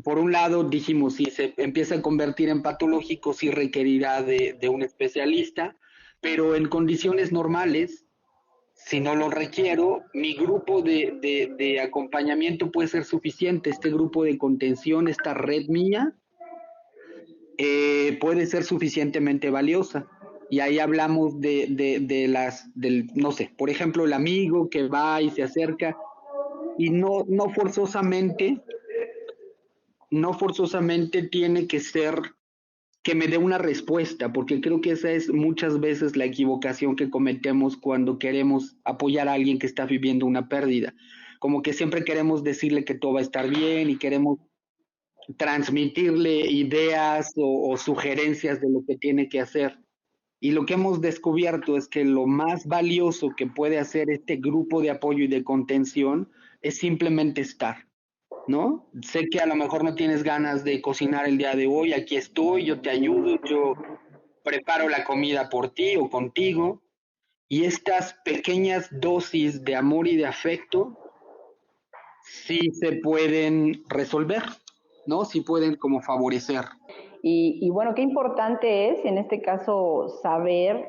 Speaker 2: por un lado, dijimos, si se empieza a convertir en patológico, sí requerirá de un especialista, pero en condiciones normales, si no lo requiero, mi grupo de acompañamiento puede ser suficiente. Este grupo de contención, esta red mía, puede ser suficientemente valiosa. Y ahí hablamos no sé, por ejemplo, el amigo que va y se acerca y no forzosamente tiene que ser que me dé una respuesta, porque creo que esa es muchas veces la equivocación que cometemos cuando queremos apoyar a alguien que está viviendo una pérdida. Como que siempre queremos decirle que todo va a estar bien y queremos transmitirle ideas o sugerencias de lo que tiene que hacer. Y lo que hemos descubierto es que lo más valioso que puede hacer este grupo de apoyo y de contención es simplemente estar. ¿No? Sé que a lo mejor no tienes ganas de cocinar el día de hoy, aquí estoy, yo te ayudo, yo preparo la comida por ti o contigo, y estas pequeñas dosis de amor y de afecto sí se pueden resolver, ¿no? Sí pueden como favorecer.
Speaker 3: Y bueno, qué importante es en este caso saber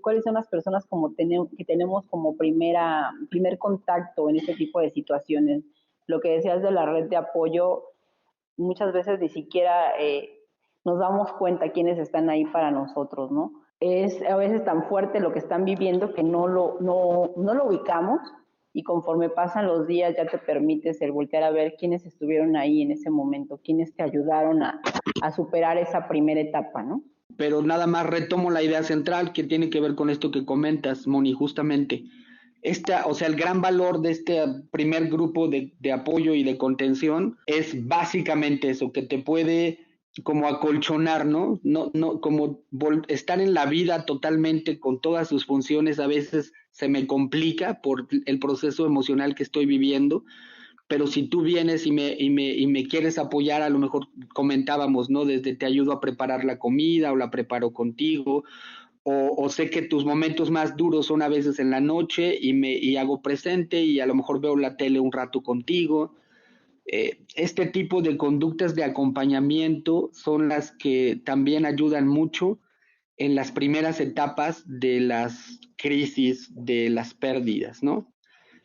Speaker 3: cuáles son las personas que tenemos como primer contacto en este tipo de situaciones. Lo que decías de la red de apoyo, muchas veces ni siquiera nos damos cuenta quiénes están ahí para nosotros, ¿no? Es a veces tan fuerte lo que están viviendo que no lo ubicamos, y conforme pasan los días ya te permites el voltear a ver quiénes estuvieron ahí en ese momento, quiénes te ayudaron a superar esa primera etapa, ¿no?
Speaker 2: Pero nada más retomo la idea central que tiene que ver con esto que comentas, Moni, justamente. O sea, el gran valor de este primer grupo de apoyo y de contención es básicamente eso, que te puede como acolchonar, ¿no? No, como estar en la vida totalmente con todas sus funciones, a veces se me complica por el proceso emocional que estoy viviendo, pero si tú vienes y me quieres apoyar, a lo mejor comentábamos, ¿no? Desde te ayudo a preparar la comida o la preparo contigo, o sé que tus momentos más duros son a veces en la noche y hago presente y a lo mejor veo la tele un rato contigo. Este tipo de conductas de acompañamiento son las que también ayudan mucho en las primeras etapas de las crisis, de las pérdidas, ¿no?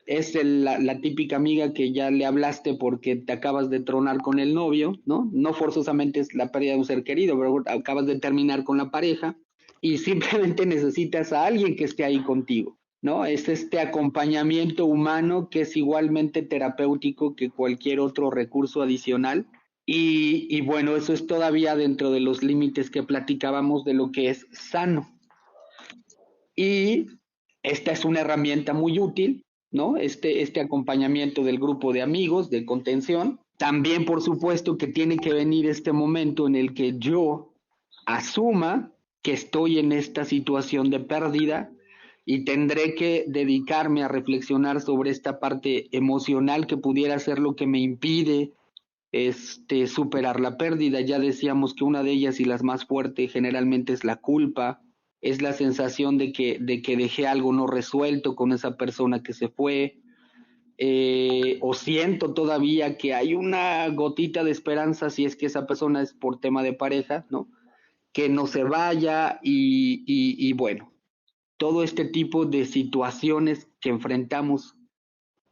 Speaker 2: Es la típica amiga que ya le hablaste porque te acabas de tronar con el novio, ¿no? No forzosamente es la pérdida de un ser querido, pero acabas de terminar con la pareja y simplemente necesitas a alguien que esté ahí contigo, ¿no? Es este acompañamiento humano que es igualmente terapéutico que cualquier otro recurso adicional. Y bueno, eso es todavía dentro de los límites que platicábamos de lo que es sano. Y esta es una herramienta muy útil, ¿no? Este acompañamiento del grupo de amigos, de contención. También, por supuesto, que tiene que venir este momento en el que yo asuma que estoy en esta situación de pérdida y tendré que dedicarme a reflexionar sobre esta parte emocional que pudiera ser lo que me impide superar la pérdida. Ya decíamos que una de ellas y las más fuertes generalmente es la culpa, es la sensación de que dejé algo no resuelto con esa persona que se fue, o siento todavía que hay una gotita de esperanza si es que esa persona es por tema de pareja, ¿no? Que no se vaya y bueno, todo este tipo de situaciones que enfrentamos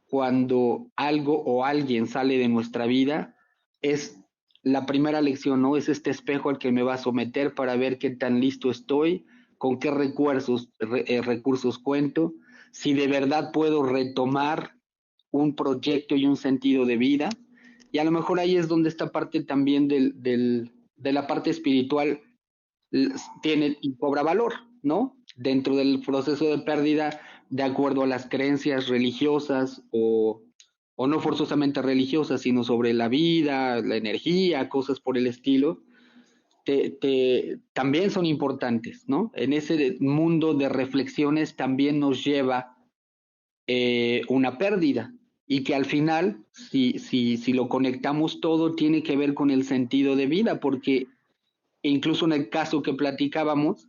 Speaker 2: cuando algo o alguien sale de nuestra vida es la primera lección, ¿no? Es este espejo al que me va a someter para ver qué tan listo estoy, con qué recursos cuento, si de verdad puedo retomar un proyecto y un sentido de vida. Y a lo mejor ahí es donde esta parte también de la parte espiritual tiene y cobra valor, ¿no? Dentro del proceso de pérdida, de acuerdo a las creencias religiosas o no forzosamente religiosas, sino sobre la vida, la energía, cosas por el estilo, también son importantes, ¿no? En ese mundo de reflexiones también nos lleva una pérdida y que al final, si lo conectamos todo, tiene que ver con el sentido de vida, porque incluso en el caso que platicábamos,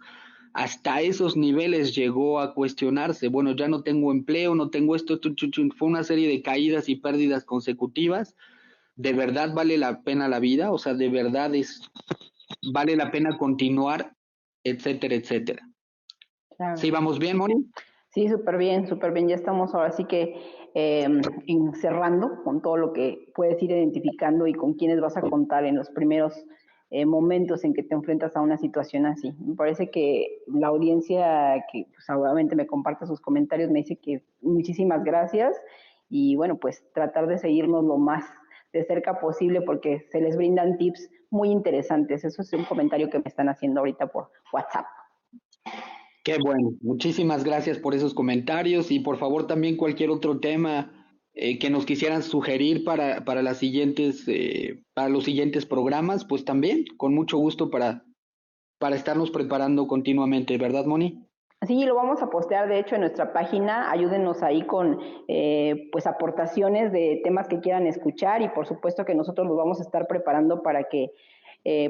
Speaker 2: hasta esos niveles llegó a cuestionarse, bueno, ya no tengo empleo, no tengo esto, fue una serie de caídas y pérdidas consecutivas. ¿De verdad vale la pena la vida? O sea, ¿de verdad vale la pena continuar? Etcétera, etcétera.
Speaker 3: Claro.
Speaker 2: ¿Sí vamos bien, Moni?
Speaker 3: Sí, súper bien, súper bien. Ya estamos ahora sí que cerrando con todo lo que puedes ir identificando y con quienes vas a contar en los primeros momentos en que te enfrentas a una situación así. Me parece que la audiencia que pues, seguramente me comparte sus comentarios me dice que muchísimas gracias y bueno, pues tratar de seguirnos lo más de cerca posible porque se les brindan tips muy interesantes. Eso es un comentario que me están haciendo ahorita por WhatsApp.
Speaker 2: Qué bueno, muchísimas gracias por esos comentarios y por favor también cualquier otro tema que nos quisieran sugerir para las siguientes, para los siguientes programas, pues también con mucho gusto para estarnos preparando continuamente, ¿verdad, Moni?
Speaker 3: Sí, lo vamos a postear de hecho en nuestra página. Ayúdenos ahí con pues aportaciones de temas que quieran escuchar y por supuesto que nosotros los vamos a estar preparando para que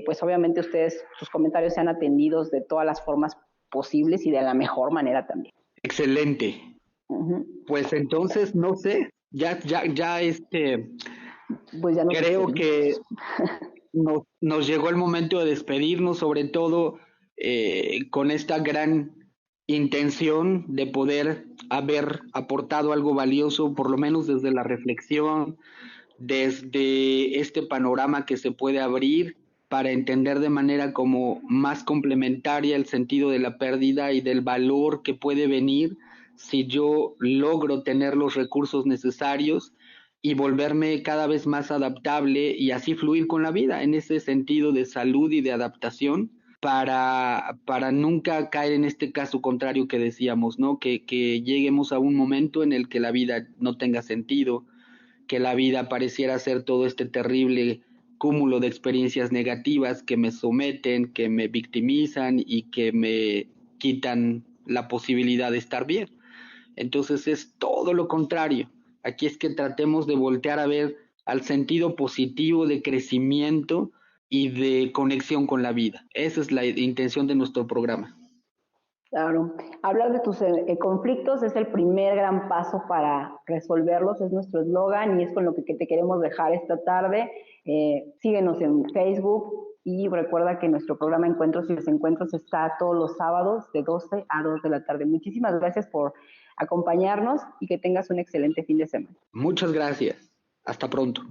Speaker 3: pues obviamente ustedes sus comentarios sean atendidos de todas las formas posibles y de la mejor manera también.
Speaker 2: Excelente.
Speaker 3: Uh-huh.
Speaker 2: Pues entonces, no sé, ya
Speaker 3: Pues ya nos
Speaker 2: creo
Speaker 3: despedimos.
Speaker 2: que nos llegó el momento de despedirnos, sobre todo con esta gran intención de poder haber aportado algo valioso, por lo menos desde la reflexión, desde este panorama que se puede abrir para entender de manera como más complementaria el sentido de la pérdida y del valor que puede venir si yo logro tener los recursos necesarios y volverme cada vez más adaptable y así fluir con la vida en ese sentido de salud y de adaptación para nunca caer en este caso contrario que decíamos, ¿no? Que lleguemos a un momento en el que la vida no tenga sentido, que la vida pareciera ser todo este terrible cúmulo de experiencias negativas que me someten, que me victimizan y que me quitan la posibilidad de estar bien. Entonces es todo lo contrario. Aquí es que tratemos de voltear a ver al sentido positivo de crecimiento y de conexión con la vida. Esa es la intención de nuestro programa.
Speaker 3: Claro, hablar de tus conflictos es el primer gran paso para resolverlos, es nuestro eslogan y es con lo que te queremos dejar esta tarde. Síguenos en Facebook y recuerda que nuestro programa Encuentros y Desencuentros está todos los sábados de 12 a 2 de la tarde. Muchísimas gracias por acompañarnos y que tengas un excelente fin de semana.
Speaker 2: Muchas gracias. Hasta pronto.